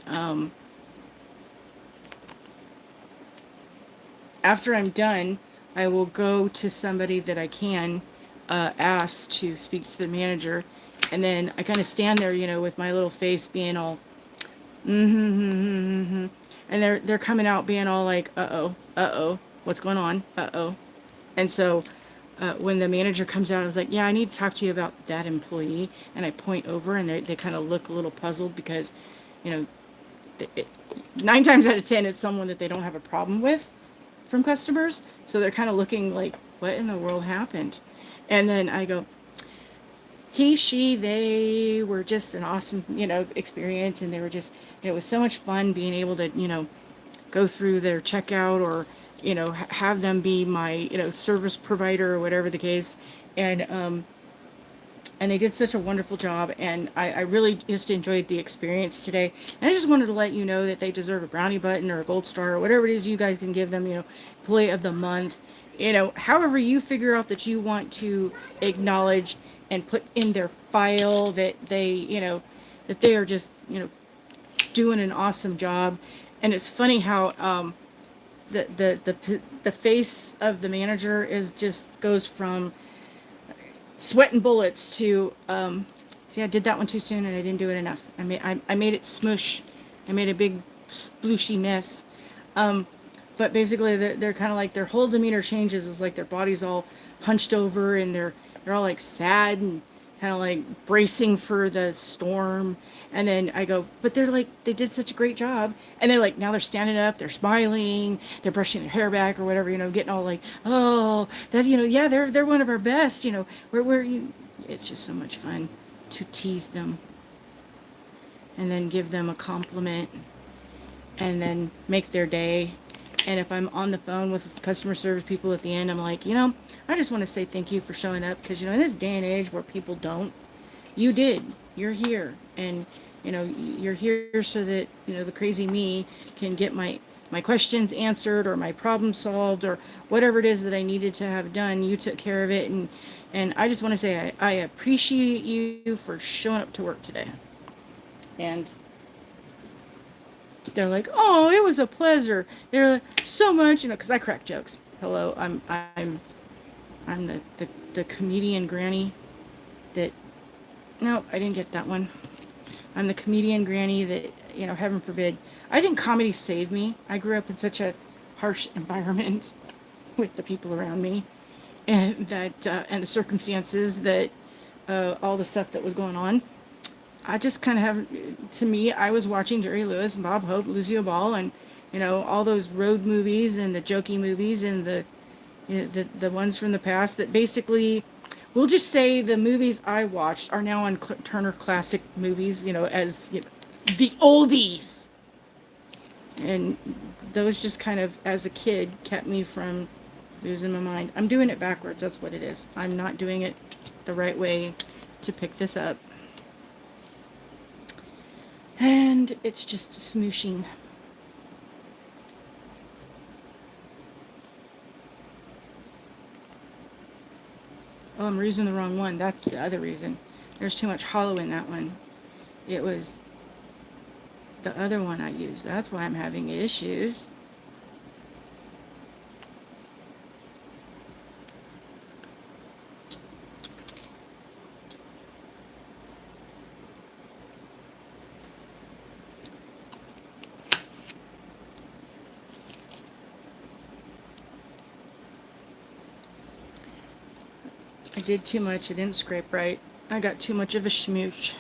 after I'm done, I will go to somebody that I can asked to speak to the manager, and then I kind of stand there, with my little face being all, mm-hmm, and they're coming out being all like, uh-oh, what's going on, uh-oh. And so when the manager comes out, I was like, yeah, I need to talk to you about that employee. And I point over, and they kind of look a little puzzled because, you know, it, 9 times out of 10, it's someone that they don't have a problem with from customers. So they're kind of looking like, what in the world happened? And then I go, they were just an awesome, experience. And they were just, it was so much fun being able to, go through their checkout, or have them be my service provider, or whatever the case. And they did such a wonderful job, and I really just enjoyed the experience today. And I just wanted to let you know that they deserve a brownie button or a gold star, or whatever it is you guys can give them, employee of the month, however you figure out that you want to acknowledge and put in their file that that they are just doing an awesome job. And it's funny how the face of the manager is just goes from sweat and bullets to see, I did that one too soon, and I didn't do it enough. I made it smush. I made a big splooshy mess. But basically they're kind of like, their whole demeanor changes. It's like their body's all hunched over, and they're all like sad and kind of like bracing for the storm. And then I go, but they're like, they did such a great job. And they're like, now they're standing up, they're smiling, they're brushing their hair back or whatever, getting all like, oh, that's, yeah, they're one of our best, it's just so much fun to tease them and then give them a compliment and then make their day. And if I'm on the phone with customer service people at the end, I'm like, I just want to say thank you for showing up, because, in this day and age where people don't, you did. You're here. And, you're here so that, the crazy me can get my questions answered, or my problem solved, or whatever it is that I needed to have done. You took care of it. And I just want to say I appreciate you for showing up to work today. And they're like, oh, it was a pleasure. They're like, so much, because I crack jokes. Hello, I'm the comedian granny that, no, I didn't get that one. I'm the comedian granny that, heaven forbid. I think comedy saved me. I grew up in such a harsh environment with the people around me, and that and the circumstances that all the stuff that was going on. I just kind of have, to me, I was watching Jerry Lewis and Bob Hope, Lucille Ball, and, all those road movies and the jokey movies and the ones from the past that basically, we'll just say the movies I watched are now on Turner Classic Movies, as the oldies. And those just kind of, as a kid, kept me from losing my mind. I'm doing it backwards. That's what it is. I'm not doing it the right way to pick this up. And it's just smooshing. Oh, I'm using the wrong one. That's the other reason. There's too much hollow in that one. It was the other one I used. That's why I'm having issues. I did too much. I didn't scrape right. I got too much of a schmooch.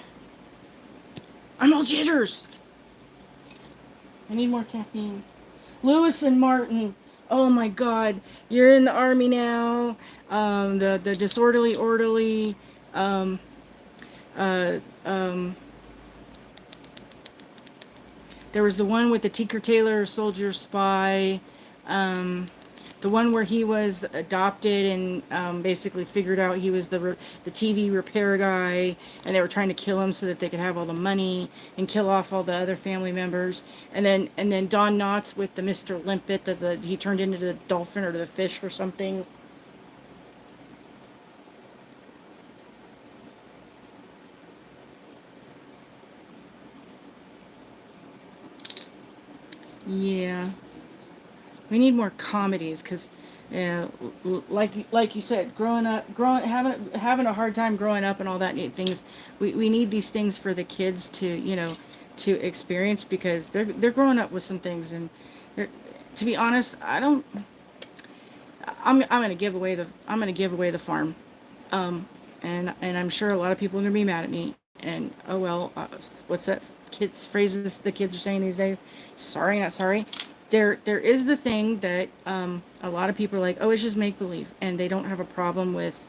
I'm all jitters. I need more caffeine. Lewis and Martin. Oh my God. You're in the army now. The disorderly orderly. There was the one with the Tinker Tailor Soldier Spy. The one where he was adopted and basically figured out he was the TV repair guy, and they were trying to kill him so that they could have all the money and kill off all the other family members. And then Don Knotts with the Mr. Limpet, that he turned into the dolphin or the fish or something. Yeah. We need more comedies, because Yeah, like you said, having a hard time growing up and all that neat things. We need these things for the kids to, to experience, because they're growing up with some things. And to be honest, I don't. I'm gonna give away the farm. And I'm sure a lot of people are gonna be mad at me. And oh well, what's that kids phrases the kids are saying these days? Sorry, not sorry. There is the thing that a lot of people are like, oh, it's just make believe, and they don't have a problem with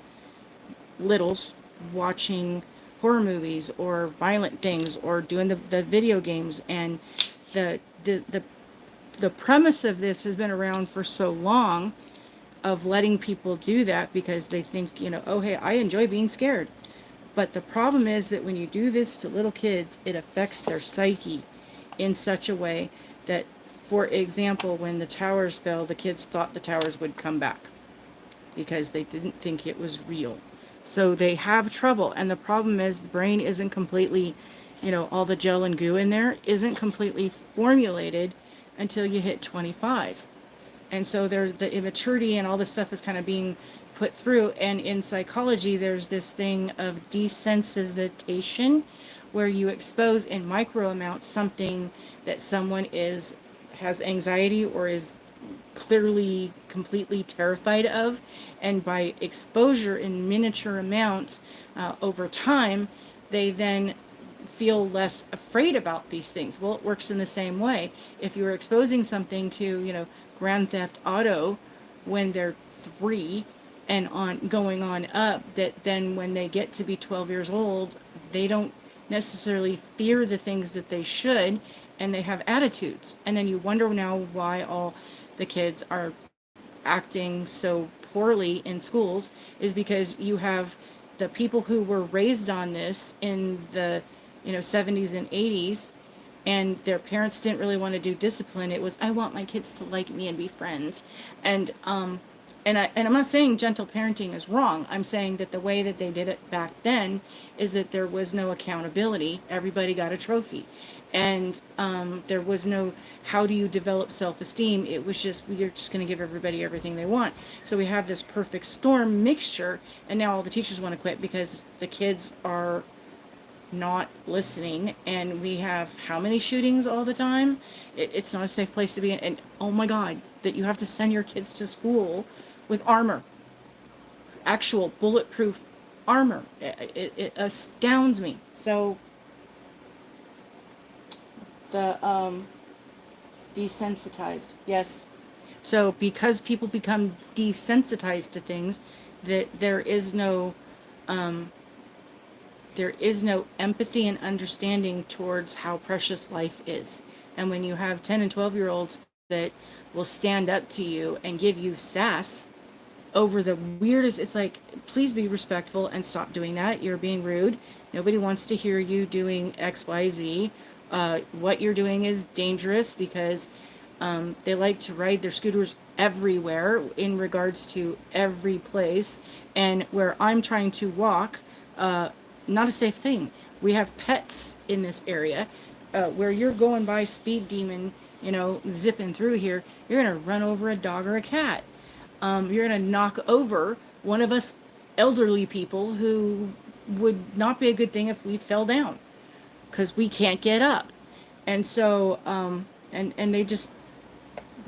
littles watching horror movies or violent things or doing the video games. And the the the the premise of this has been around for so long, of letting people do that, because they think, oh, hey, I enjoy being scared. But the problem is that when you do this to little kids, it affects their psyche in such a way that, for example, when the towers fell, the kids thought the towers would come back because they didn't think it was real. So they have trouble. And the problem is the brain isn't completely, all the gel and goo in there isn't completely formulated until you hit 25. And so there's the immaturity and all this stuff is kind of being put through. And in psychology, there's this thing of desensitization, where you expose in micro amounts something that someone has anxiety or is clearly completely terrified of. And by exposure in miniature amounts over time, they then feel less afraid about these things. Well, it works in the same way. If you're exposing something to, Grand Theft Auto when they're 3 and on going on up, that then when they get to be 12 years old, they don't necessarily fear the things that they should, and they have attitudes. And then you wonder now why all the kids are acting so poorly in schools, is because you have the people who were raised on this in the 70s and 80s, and their parents didn't really want to do discipline. It was, I want my kids to like me and be friends. And I'm not saying gentle parenting is wrong. I'm saying that the way that they did it back then is that there was no accountability. Everybody got a trophy. And there was no, how do you develop self-esteem? It was just, we're just going to give everybody everything they want. So we have this perfect storm mixture, and now all the teachers want to quit because the kids are not listening. And we have how many shootings all the time? It's not a safe place to be in. And oh my God, that you have to send your kids to school with armor, actual bulletproof armor. It astounds me. So the desensitized, yes. So because people become desensitized to things, that there is no empathy and understanding towards how precious life is. And when you have 10 and 12-year-olds that will stand up to you and give you sass over the weirdest, it's like, please be respectful and stop doing that. You're being rude. Nobody wants to hear you doing XYZ. What you're doing is dangerous, because they like to ride their scooters everywhere, in regards to every place. And where I'm trying to walk, not a safe thing. We have pets in this area, where you're going by speed demon, zipping through here. You're going to run over a dog or a cat. You're going to knock over one of us elderly people, who would not be a good thing if we fell down, because we can't get up. And so, and they don't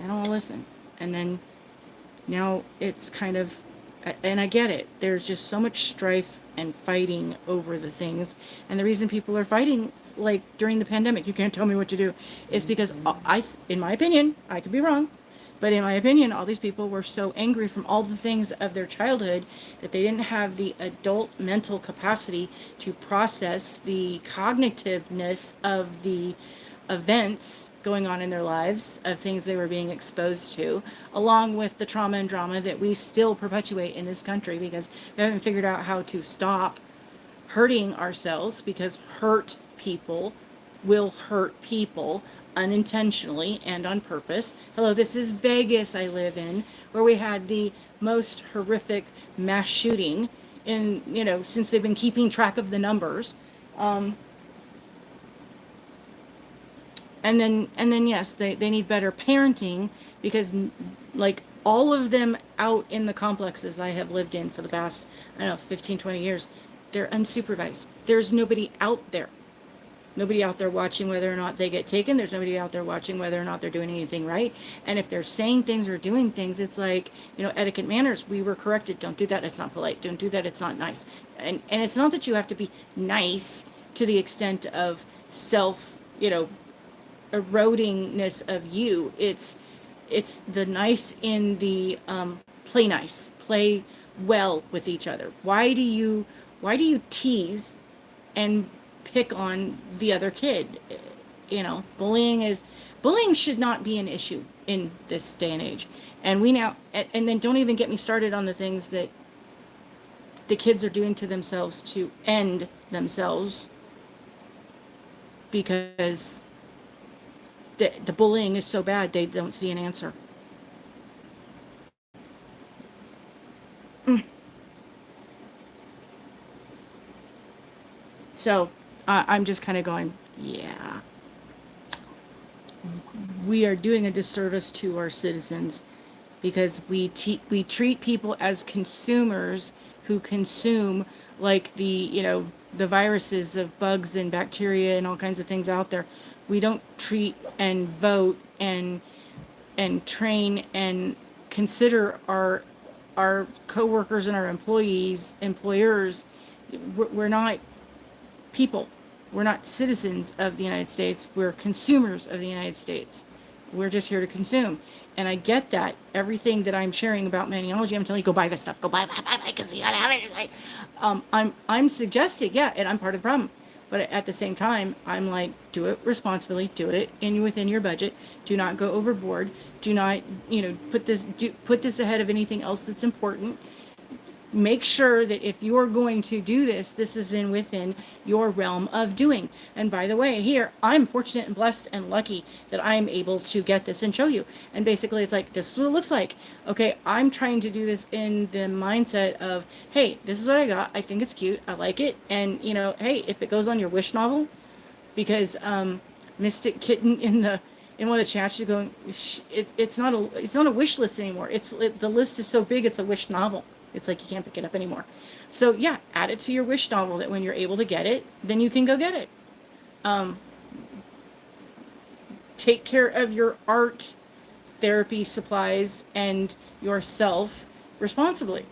want to listen. And then now it's kind of, and I get it, there's just so much strife and fighting over the things. And the reason people are fighting, like during the pandemic, you can't tell me what to do, is because in my opinion, I could be wrong, but in my opinion, all these people were so angry from all the things of their childhood that they didn't have the adult mental capacity to process the cognitiveness of the events going on in their lives, of things they were being exposed to, along with the trauma and drama that we still perpetuate in this country, because we haven't figured out how to stop hurting ourselves, because hurt people will hurt people unintentionally and on purpose. Hello, this is Vegas I live in, where we had the most horrific mass shooting in, since they've been keeping track of the numbers. And then yes, they need better parenting, because like all of them out in the complexes I have lived in for the past, I don't know, 15, 20 years, they're unsupervised. There's nobody out there. Nobody out there watching whether or not they get taken. There's nobody out there watching whether or not they're doing anything right. And if they're saying things or doing things, it's like, etiquette manners. We were corrected. Don't do that. It's not polite. Don't do that. It's not nice. And it's not that you have to be nice to the extent of self, erodingness of you. It's the nice in the play nice, play well with each other. Why do you tease and pick on the other kid? Bullying should not be an issue in this day and age. And then don't even get me started on the things that the kids are doing to themselves to end themselves, because the bullying is so bad they don't see an answer. So I'm just kind of going, yeah, we are doing a disservice to our citizens, because we treat people as consumers who consume, like the viruses of bugs and bacteria and all kinds of things out there. We don't treat and vote and train and consider our coworkers and our employers. We're not people. We're not citizens of the United States. We're consumers of the United States. We're just here to consume. And I get that. Everything that I'm sharing about Maniology, I'm telling you, go buy this stuff. Go buy, because you gotta have it. I'm suggesting, yeah, and I'm part of the problem. But at the same time, I'm like, do it responsibly, do it within your budget. Do not go overboard. Do not, put this ahead of anything else that's important. Make sure that if you're going to do this, this is within your realm of doing. And by the way, here, I'm fortunate and blessed and lucky that I'm able to get this and show you. And basically it's like, this is what it looks like. Okay, I'm trying to do this in the mindset of, hey, this is what I got. I think it's cute. I like it. And, hey, if it goes on your wish novel, because Mystic Kitten in one of the chats, she's going, it's not a wish list anymore. The list is so big, it's a wish novel. It's like you can't pick it up anymore. So yeah, add it to your wish novel, that when you're able to get it, then you can go get it. Take care of your art therapy supplies and yourself responsibly.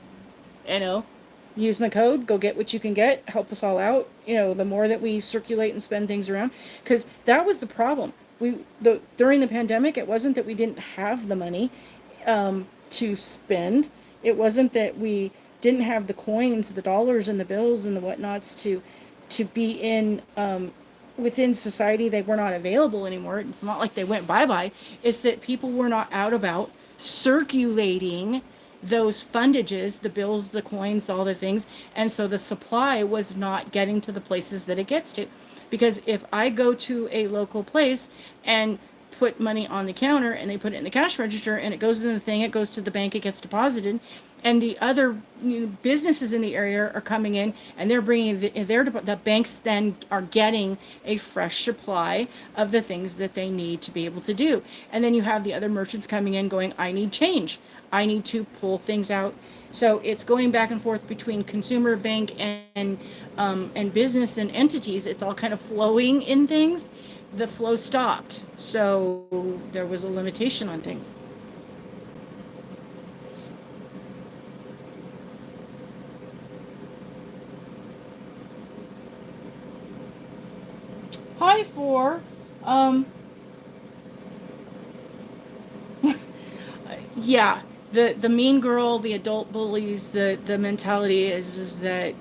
Use my code, go get what you can get, help us all out. The more that we circulate and spend things around, because that was the problem. During the pandemic, it wasn't that we didn't have the money to spend. It wasn't that we didn't have the coins, the dollars and the bills and the whatnots to be in within society. They were not available anymore. It's not like they went bye-bye. It's that people were not out about circulating those fundages, the bills, the coins, all the things. And so the supply was not getting to the places that it gets to. Because if I go to a local place and put money on the counter and they put it in the cash register and it goes in the thing, it goes to the bank, it gets deposited, and the other businesses in the area are coming in and they're bringing the banks then are getting a fresh supply of the things that they need to be able to do. And then you have the other merchants coming in going, I need change. I need to pull things out. So it's going back and forth between consumer, bank, and business and entities. It's all kind of flowing in things. The flow stopped, so there was a limitation on things. Hi, four. Yeah, the mean girl, the adult bullies, the mentality is that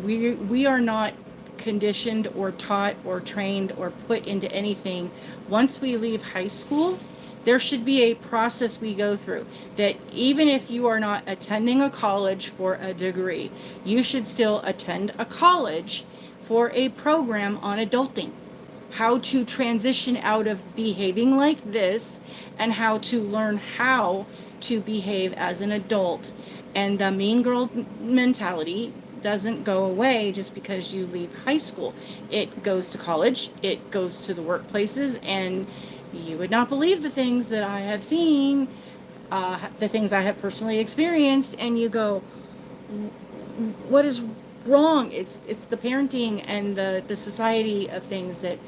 we are not conditioned or taught or trained or put into anything. Once we leave high school, there should be a process we go through, that even if you are not attending a college for a degree, you should still attend a college for a program on adulting. How to transition out of behaving like this and how to learn how to behave as an adult. And the mean girl mentality doesn't go away just because you leave high school. It goes to college, it goes to the workplaces, and you would not believe the things that I have seen the things I have personally experienced, and you go, what is wrong? It's the parenting and the society of things that,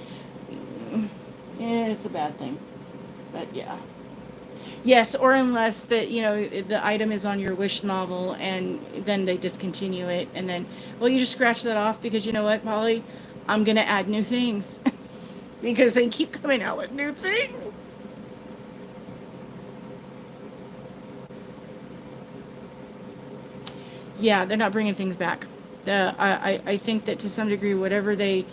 it's a bad thing. But yeah. Yes, or unless the item is on your wish novel and then they discontinue it, and then, well, you just scratch that off because you know what, Polly, I'm gonna add new things because they keep coming out with new things. Yeah, they're not bringing things back. I think that to some degree, whatever they,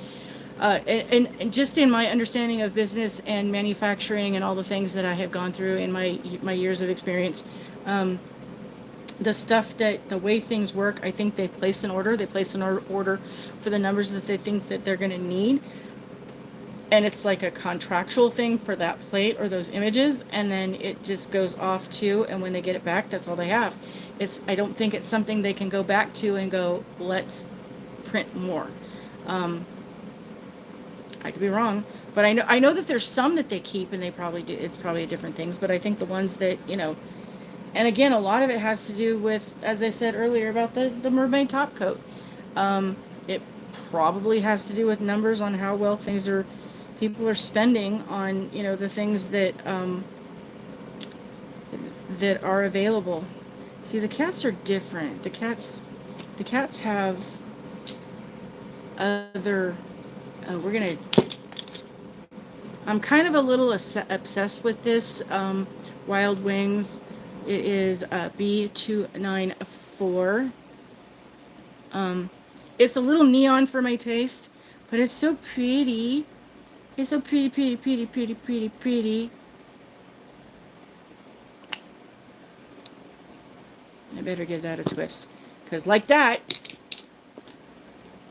and just in my understanding of business and manufacturing and all the things that I have gone through in my years of experience, the stuff that the way things work, I think they place an order. They place an order for the numbers that they think that they're going to need, and it's like a contractual thing for that plate or those images, and then it just goes off to, and when they get it back, that's all they have. I don't think it's something they can go back to and go, let's print more. I could be wrong, but I know that there's some that they keep and they probably do. It's probably different things, but I think the ones that, and again, a lot of it has to do with, as I said earlier, about the mermaid top coat. It probably has to do with numbers on how well people are spending on, the things that that are available. See, the cats are different. The cats have other. I'm kind of a little obsessed with this Wild Wings. It is B294. It's a little neon for my taste, but it's so pretty. It's so pretty, pretty, pretty, pretty, pretty, pretty. I better give that a twist, because like that,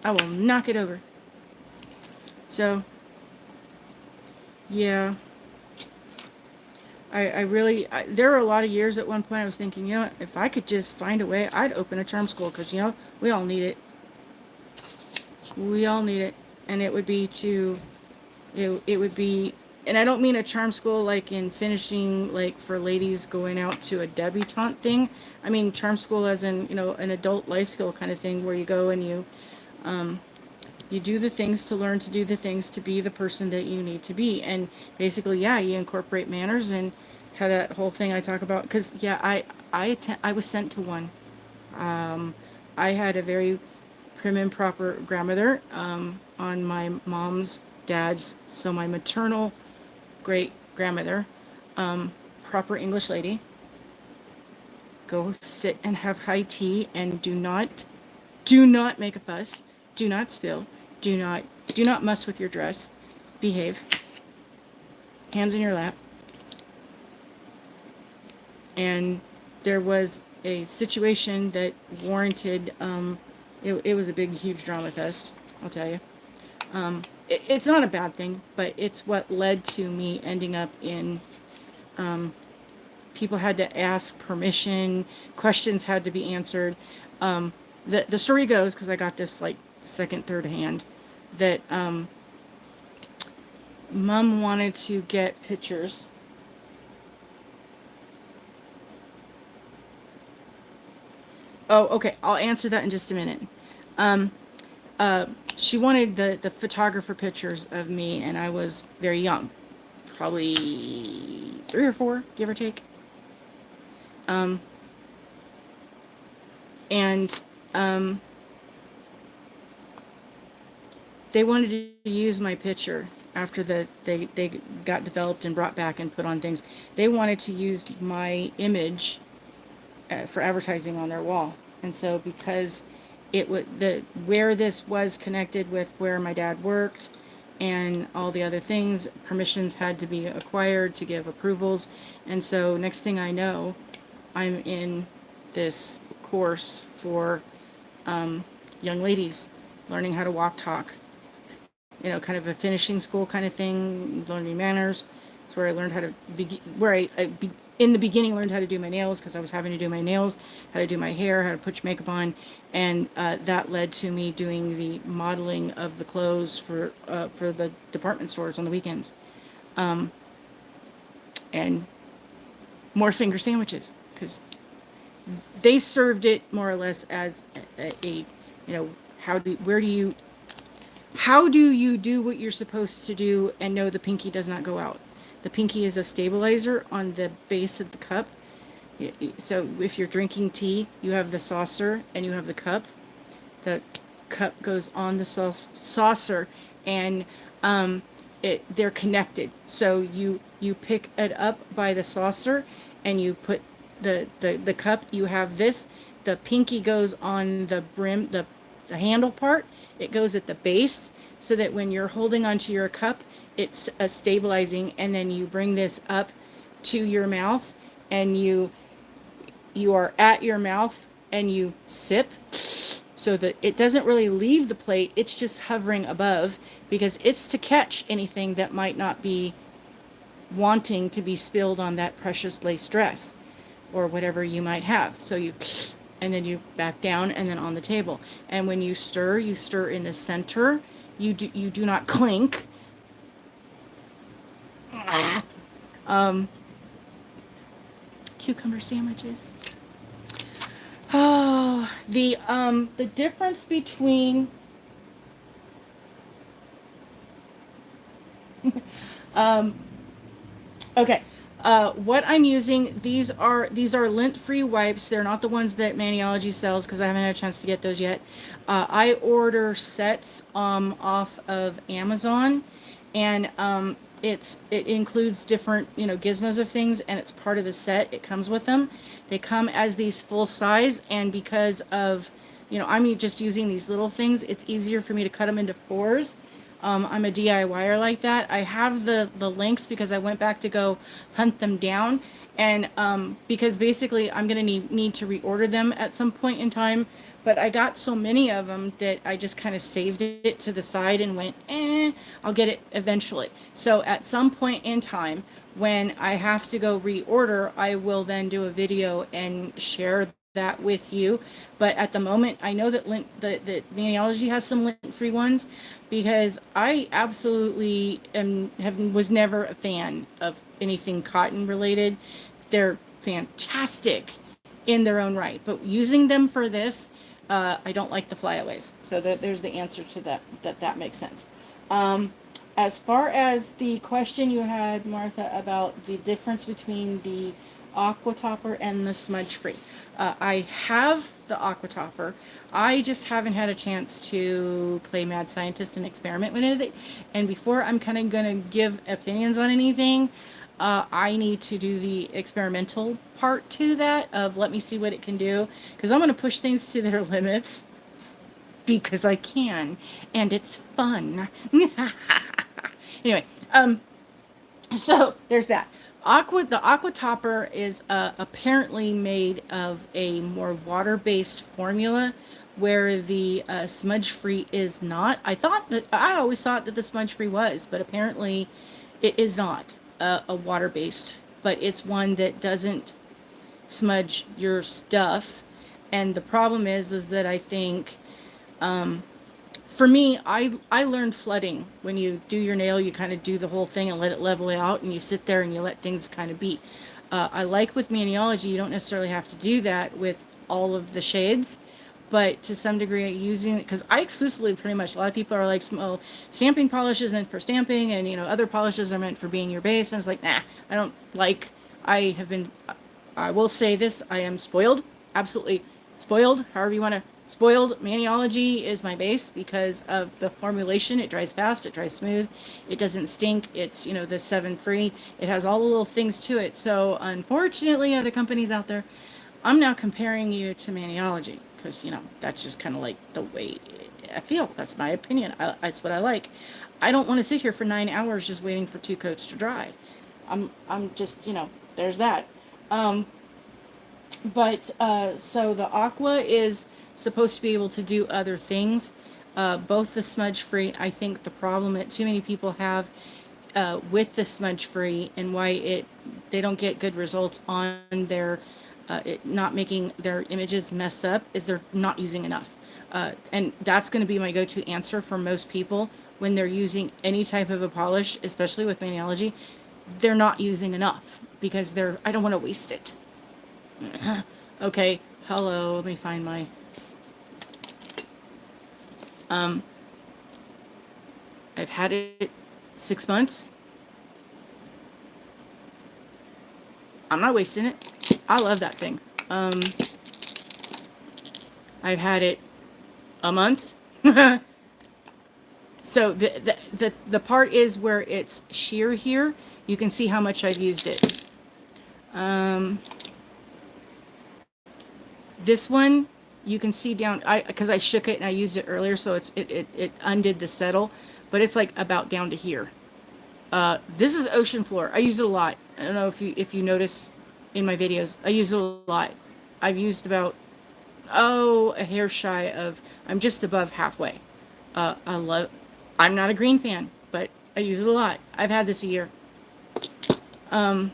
I will knock it over. So, yeah. I really, there were a lot of years at one point I was thinking, if I could just find a way, I'd open a charm school, because, we all need it. We all need it. And it would be and I don't mean a charm school like in finishing, like for ladies going out to a debutante thing. I mean charm school as in, an adult life skill kind of thing, where you go and you do the things to learn to do the things to be the person that you need to be. And basically, yeah, you incorporate manners and how that whole thing I talk about. Because, yeah, I was sent to one. I had a very prim and proper grandmother on my mom's dad's, so my maternal great grandmother, proper English lady. Go sit and have high tea and do not make a fuss. Do not spill. Do not mess with your dress. Behave. Hands in your lap. And there was a situation that warranted, it was a big, huge drama fest, I'll tell you. It's not a bad thing, but it's what led to me ending up in, people had to ask permission, questions had to be answered. The story goes, because I got this like second, third hand, that Mom wanted to get pictures. Oh, okay. I'll answer that in just a minute. She wanted the photographer pictures of me, and I was very young, probably 3 or 4, give or take. They wanted to use my picture after they got developed and brought back and put on things. They wanted to use my image for advertising on their wall. And so because where this was connected with where my dad worked and all the other things, permissions had to be acquired to give approvals. And so next thing I know, I'm in this course for young ladies learning how to walk, talk, kind of a finishing school kind of thing, learning manners. It's where I learned how to in the beginning learned how to do my nails, because I was having to do my nails, how to do my hair, how to put makeup on, and that led to me doing the modeling of the clothes for the department stores on the weekends. And more finger sandwiches, because they served it more or less as a you know, how do you do what you're supposed to do and know the pinky does not go out? The pinky is a stabilizer on the base of the cup. So if you're drinking tea, you have the saucer and you have the cup. The cup goes on the saucer, and they're connected. So you pick it up by the saucer, and you put the cup. You have this. The pinky goes on the brim, the handle part. It goes at the base, so that when you're holding onto your cup, it's stabilizing, and then you bring this up to your mouth, and you are at your mouth, and you sip, so that it doesn't really leave the plate. It's just hovering above, because it's to catch anything that might not be wanting to be spilled on that precious lace dress or whatever you might have. So you, and then you back down, and then on the table. And when you stir in the center. You do not clink. Cucumber sandwiches. Oh, the difference between okay. What I'm using, these are lint-free wipes. They're not the ones that Maniology sells, because I haven't had a chance to get those yet. I order sets off of Amazon, and it includes different, gizmos of things, and it's part of the set. It comes with them. They come as these full size, and because of, I'm just using these little things, it's easier for me to cut them into fours. I'm a DIYer like that. I have the links because I went back to go hunt them down, and because basically I'm gonna need to reorder them at some point in time. But I got so many of them that I just kind of saved it to the side and went, I'll get it eventually. So at some point in time, when I have to go reorder, I will then do a video and share that with you. But at the moment, I know that Maniology has some lint-free ones, because I absolutely was never a fan of anything cotton related. They're fantastic in their own right, but using them for this, I don't like the flyaways. So there's the answer to that. That makes sense. As far as the question you had, Martha, about the difference between the Aqua Topper and the Smudge Free. I have the Aqua Topper. I just haven't had a chance to play Mad Scientist and experiment with it. And before I'm kind of going to give opinions on anything, I need to do the experimental part to that of let me see what it can do. Because I'm going to push things to their limits, because I can. And it's fun. Anyway, so there's that. The Aqua Topper is apparently made of a more water-based formula, where the Smudge Free is not. I always thought that the Smudge Free was, but apparently it is not a water-based. But it's one that doesn't smudge your stuff. And the problem is that I think, for me, I learned flooding. When you do your nail, you kind of do the whole thing and let it level out, and you sit there and you let things kind of be. I like with Maniology, you don't necessarily have to do that with all of the shades, but to some degree using it, because I exclusively, pretty much, a lot of people are like, well, stamping polish is meant for stamping, and other polishes are meant for being your base. And I was like, nah, I don't like. I will say this, I am spoiled, absolutely spoiled, however you want to. Spoiled. Maniology is my base because of the formulation. It dries fast, it dries smooth, it doesn't stink. It's, the 7 free. It has all the little things to it. So unfortunately, other companies out there, I'm now comparing you to Maniology, because, that's just kind of like the way I feel. That's my opinion. That's what I like. I don't want to sit here for 9 hours just waiting for 2 coats to dry. I'm just, there's that. But so the Aqua is supposed to be able to do other things. Both the Smudge Free, I think the problem that too many people have with the Smudge Free, and why they don't get good results on their not making their images mess up, is they're not using enough. And that's going to be my go-to answer for most people when they're using any type of a polish, especially with Maniology. They're not using enough. because I don't want to waste it. Okay, hello, let me find my, I've had it 6 months. I'm not wasting it. I love that thing. I've had it a month. So the part is where it's sheer here. You can see how much I've used it. This one, you can see down, because I shook it and I used it earlier, so it undid the settle, but it's like about down to here. This is ocean floor. I use it a lot. I don't know if you notice in my videos, I use it a lot. I've used about, a hair shy of, I'm just above halfway. I'm not a green fan, but I use it a lot. I've had this a year. I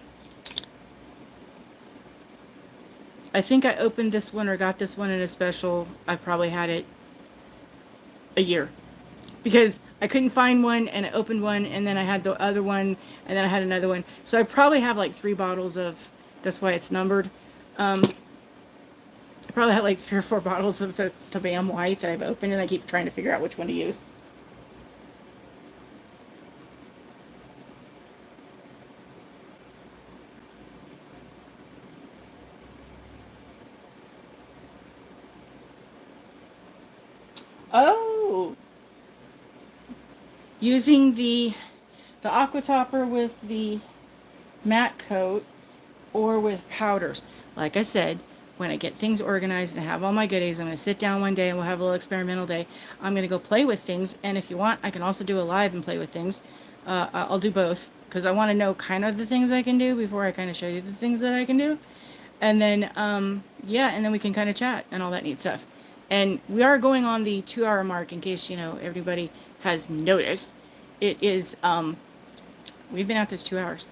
think I opened this one or got this one in a special. I've probably had it a year because I couldn't find one and I opened one and then I had the other one and then I had another one. So I probably have like 3 bottles of, that's why it's numbered. I probably have like 3 or 4 bottles of the Bam White that I've opened and I keep trying to figure out which one to use. Oh, using the aqua topper with the matte coat or with powders. Like I said, when I get things organized and have all my goodies, I'm going to sit down one day and we'll have a little experimental day. I'm going to go play with things, and if you want, I can also do a live and play with things. I'll do both because I want to know kind of the things I can do before I kind of show you the things that I can do. And then, yeah, and then we can kind of chat and all that neat stuff. And we are going on the 2-hour mark, in case, everybody has noticed. It is, we've been at this 2 hours.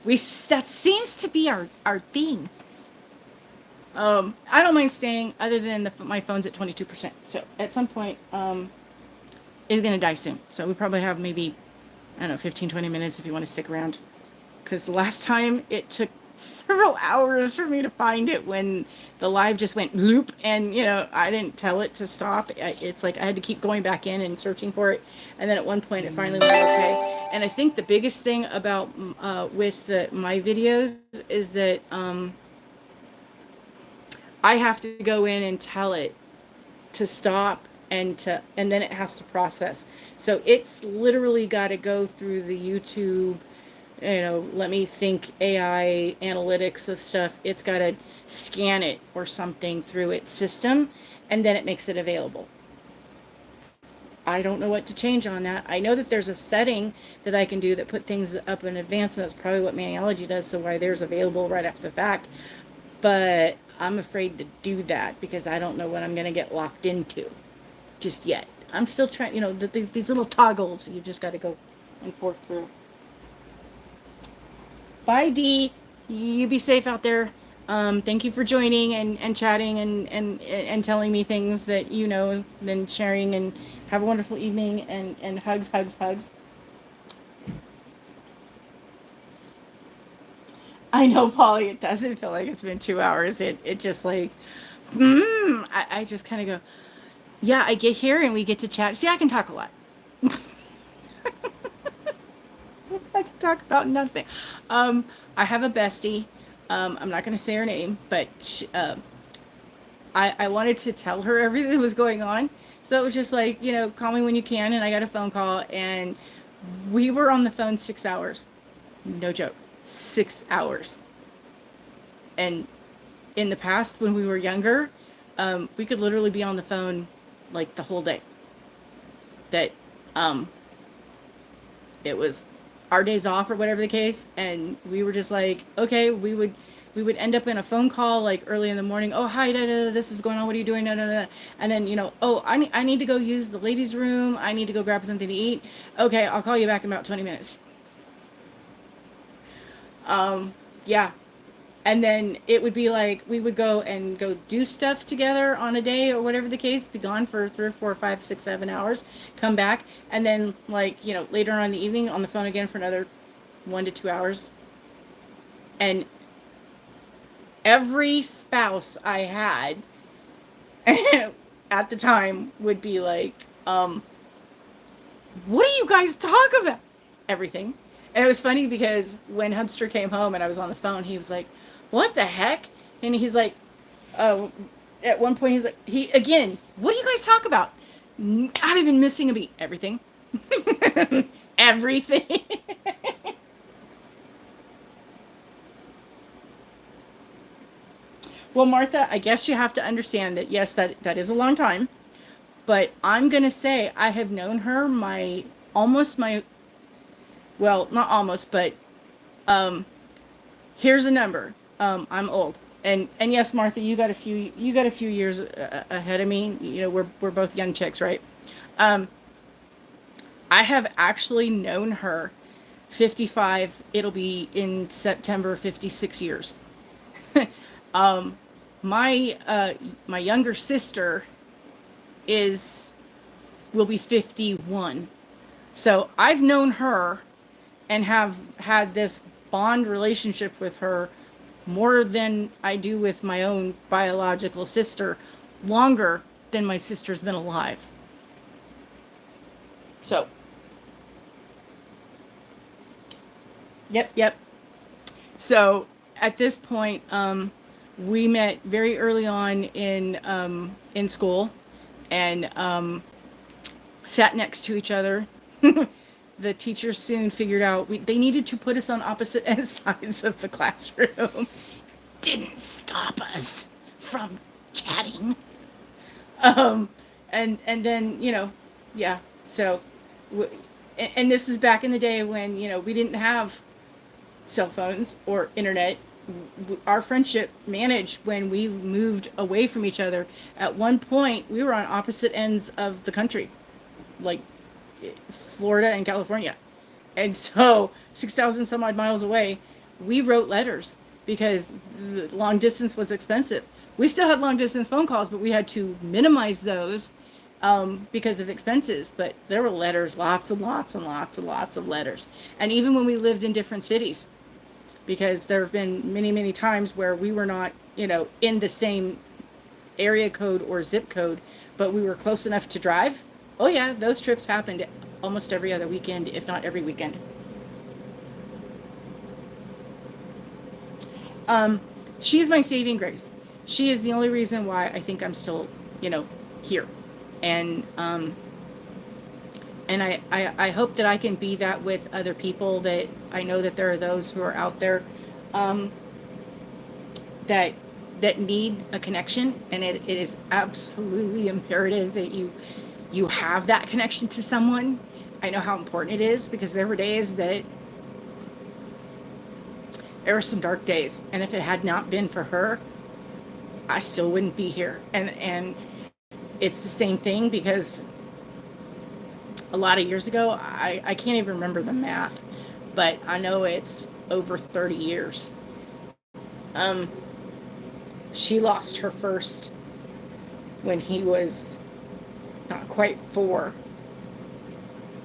That seems to be our thing. I don't mind staying, other than my phone's at 22%. So at some point, it's going to die soon. So we probably have maybe, I don't know, 15, 20 minutes if you want to stick around. Because the last time it took several hours for me to find it when the live just went loop, and I didn't tell it to stop. It's like I had to keep going back in and searching for it, and then at one point it finally went okay. And I think the biggest thing about with my videos is that I have to go in and tell it to stop, and then it has to process. So it's literally got to go through the YouTube, let me think, AI analytics of stuff. It's got to scan it or something through its system, and then it makes it available. I don't know what to change on that. I know that there's a setting that I can do that put things up in advance, and that's probably what Maniology does, so why theirs available right after the fact. But I'm afraid to do that because I don't know what I'm going to get locked into just yet. I'm still trying, these little toggles you just got to go and forth through. Bye, Dee. You be safe out there. Thank you for joining and chatting and telling me things that then sharing, and have a wonderful evening, and hugs, hugs, hugs. I know, Polly, it doesn't feel like it's been 2 hours. It just like, I just kind of go, yeah, I get here and we get to chat. See, I can talk a lot. I can talk about nothing. I have a bestie. I'm not going to say her name, but I wanted to tell her everything that was going on. So it was just like, call me when you can. And I got a phone call, and we were on the phone 6 hours. No joke. 6 hours. And in the past, when we were younger, we could literally be on the phone like the whole day. That it was our days off or whatever the case, and we were just like, okay, we would end up in a phone call like early in the morning. Oh, hi, this is going on. What are you doing? And then, oh, I need to go use the ladies' room. I need to go grab something to eat. Okay, I'll call you back in about 20 minutes. Yeah. And then it would be like, we would go do stuff together on a day or whatever the case, be gone for 3 or 4 or 5, 6, 7 hours, come back. And then like, later on in the evening on the phone again for another 1 to 2 hours. And every spouse I had at the time would be like, what do you guys talk about? Everything. And it was funny because when Hubster came home and I was on the phone, he was like, what the heck? And he's like, at one point he's like, again, what do you guys talk about? Not even missing a beat. Everything. Everything. Well, Martha, I guess you have to understand that, yes, that is a long time. But I'm going to say I have known her almost my, well, not almost, but um, here's a number. I'm old. And yes, Martha, you got a few years ahead of me. You know, we're both young chicks, right? Um, I have actually known her 55, it'll be in September, 56 years. um, my younger sister is will be 51. So I've known her and have had this bond relationship with her more than I do with my own biological sister, longer than my sister's been alive. So, yep. So at this point, we met very early on in school, and sat next to each other. The teachers soon figured out they needed to put us on opposite sides of the classroom. Didn't stop us from chatting. Um, and then, yeah. So, and this is back in the day when we didn't have cell phones or internet. Our friendship managed when we moved away from each other. At one point, we were on opposite ends of the country, like Florida and California. And so 6,000 some odd miles away, we wrote letters because long distance was expensive. We still had long distance phone calls, but we had to minimize those because of expenses. But there were letters, lots and lots and lots and lots of letters. And even when we lived in different cities, because there have been many, many times where we were not, in the same area code or zip code, but we were close enough to drive. Oh yeah, those trips happened almost every other weekend, if not every weekend. She's my saving grace. She is the only reason why I think I'm still, here. And I hope that I can be that with other people, that I know that there are those who are out there that need a connection, and it is absolutely imperative that you have that connection to someone. I know how important it is, because there were days that there were some dark days, and if it had not been for her, I still wouldn't be here. And it's the same thing, because a lot of years ago, I can't even remember the math, but I know it's over 30 years. She lost her first when he was not quite 4.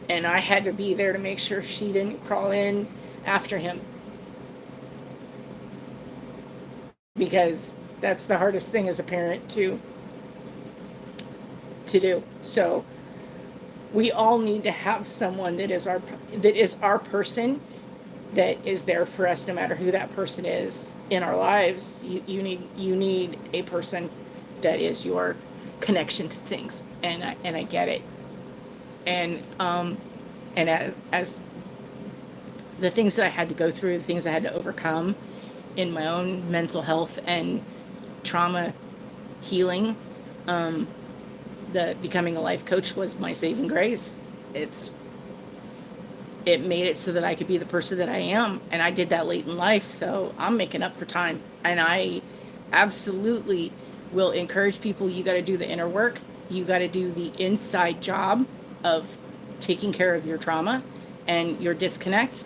And I had to be there to make sure she didn't crawl in after him. Because that's the hardest thing as a parent to do. So we all need to have someone that is our person, that is there for us no matter who that person is in our lives. You need a person that is your connection to things, and I get it. And as the things that I had to go through, the things I had to overcome in my own mental health and trauma healing, the becoming a life coach was my saving grace. It made it so that I could be the person that I am, and I did that late in life, so I'm making up for time. And I absolutely will encourage people, you got to do the inner work. You got to do the inside job of taking care of your trauma and your disconnect.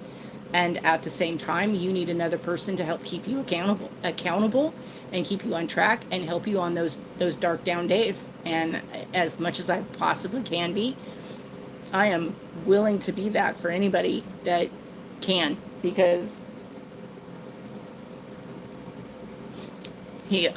And at the same time, you need another person to help keep you accountable and keep you on track and help you on those dark down days. And as much as I possibly can be, I am willing to be that for anybody that can. because he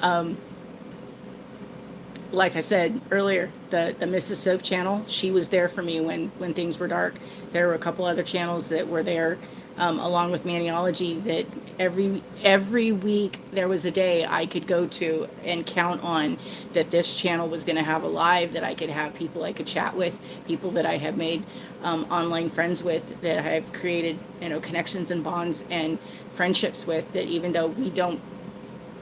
like I said earlier, the Mrs. Soap channel, she was there for me when things were dark. There were a couple other channels that were there, along with Maniology, that every week there was a day I could go to and count on that this channel was going to have a live, that I could have people I could chat with, people that I have made online friends with, that I have created, connections and bonds and friendships with, that even though we don't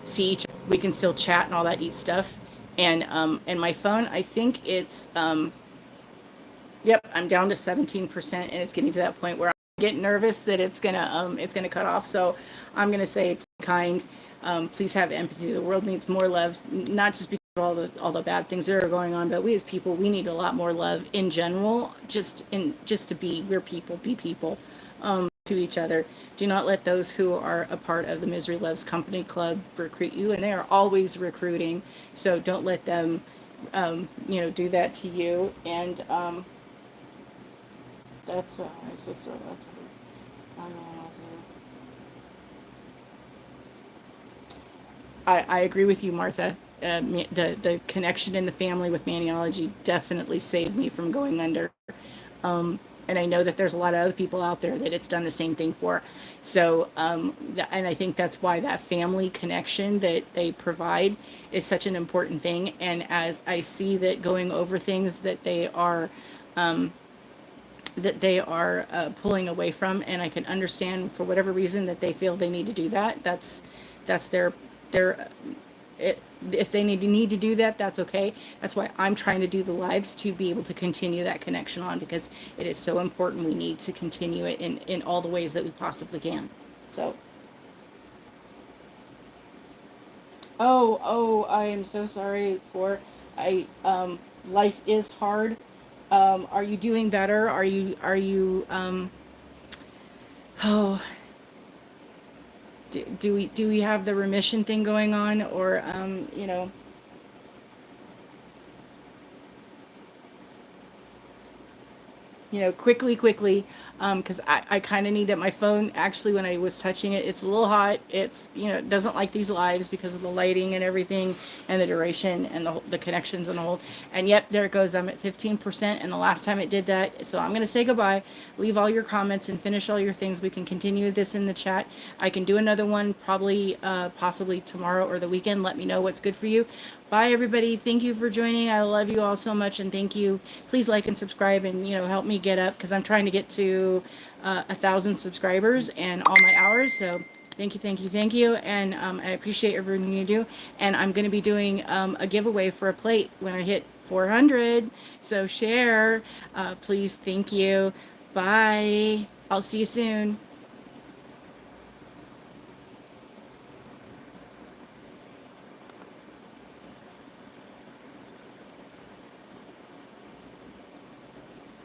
see each other, we can still chat and all that neat stuff. And my phone, I think it's yep, I'm down to 17%, and it's getting to that point where I'm getting nervous that it's gonna cut off. So I'm gonna say, kind, please have empathy. The world needs more love, not just because of all the bad things that are going on, but we as people, we need a lot more love in general. Just to be, we're people, be people. To each other. Do not let those who are a part of the Misery Loves Company Club recruit you, and they are always recruiting. So don't let them, do that to you. And that's my sister. That's I agree with you, Martha. The connection in the family with Maniology definitely saved me from going under. And I know that there's a lot of other people out there that it's done the same thing for. So, and I think that's why that family connection that they provide is such an important thing. And as I see that going over things that they are, pulling away from, and I can understand for whatever reason that they feel they need to do that. That's their if they need to do that, that's okay. That's why I'm trying to do the lives, to be able to continue that connection on, because it is so important. We need to continue it in all the ways that we possibly can. So, oh, I am so sorry for life is hard. Are you doing better? Are you oh, do we have the remission thing going on, or quickly, because I kind of need it. My phone, actually, when I was touching it, it's a little hot. It's, it doesn't like these lives because of the lighting and everything, and the duration, and the connections and the whole. And yep, there it goes. I'm at 15%, and the last time it did that. So I'm going to say goodbye. Leave all your comments and finish all your things. We can continue this in the chat. I can do another one probably, possibly tomorrow or the weekend. Let me know what's good for you. Bye, everybody. Thank you for joining. I love you all so much, and thank you. Please like and subscribe, and help me get up, because I'm trying to get to 1,000 subscribers and all my hours. So thank you, and I appreciate everything you do. And I'm going to be doing a giveaway for a plate when I hit 400. So share, please. Thank you. Bye. I'll see you soon.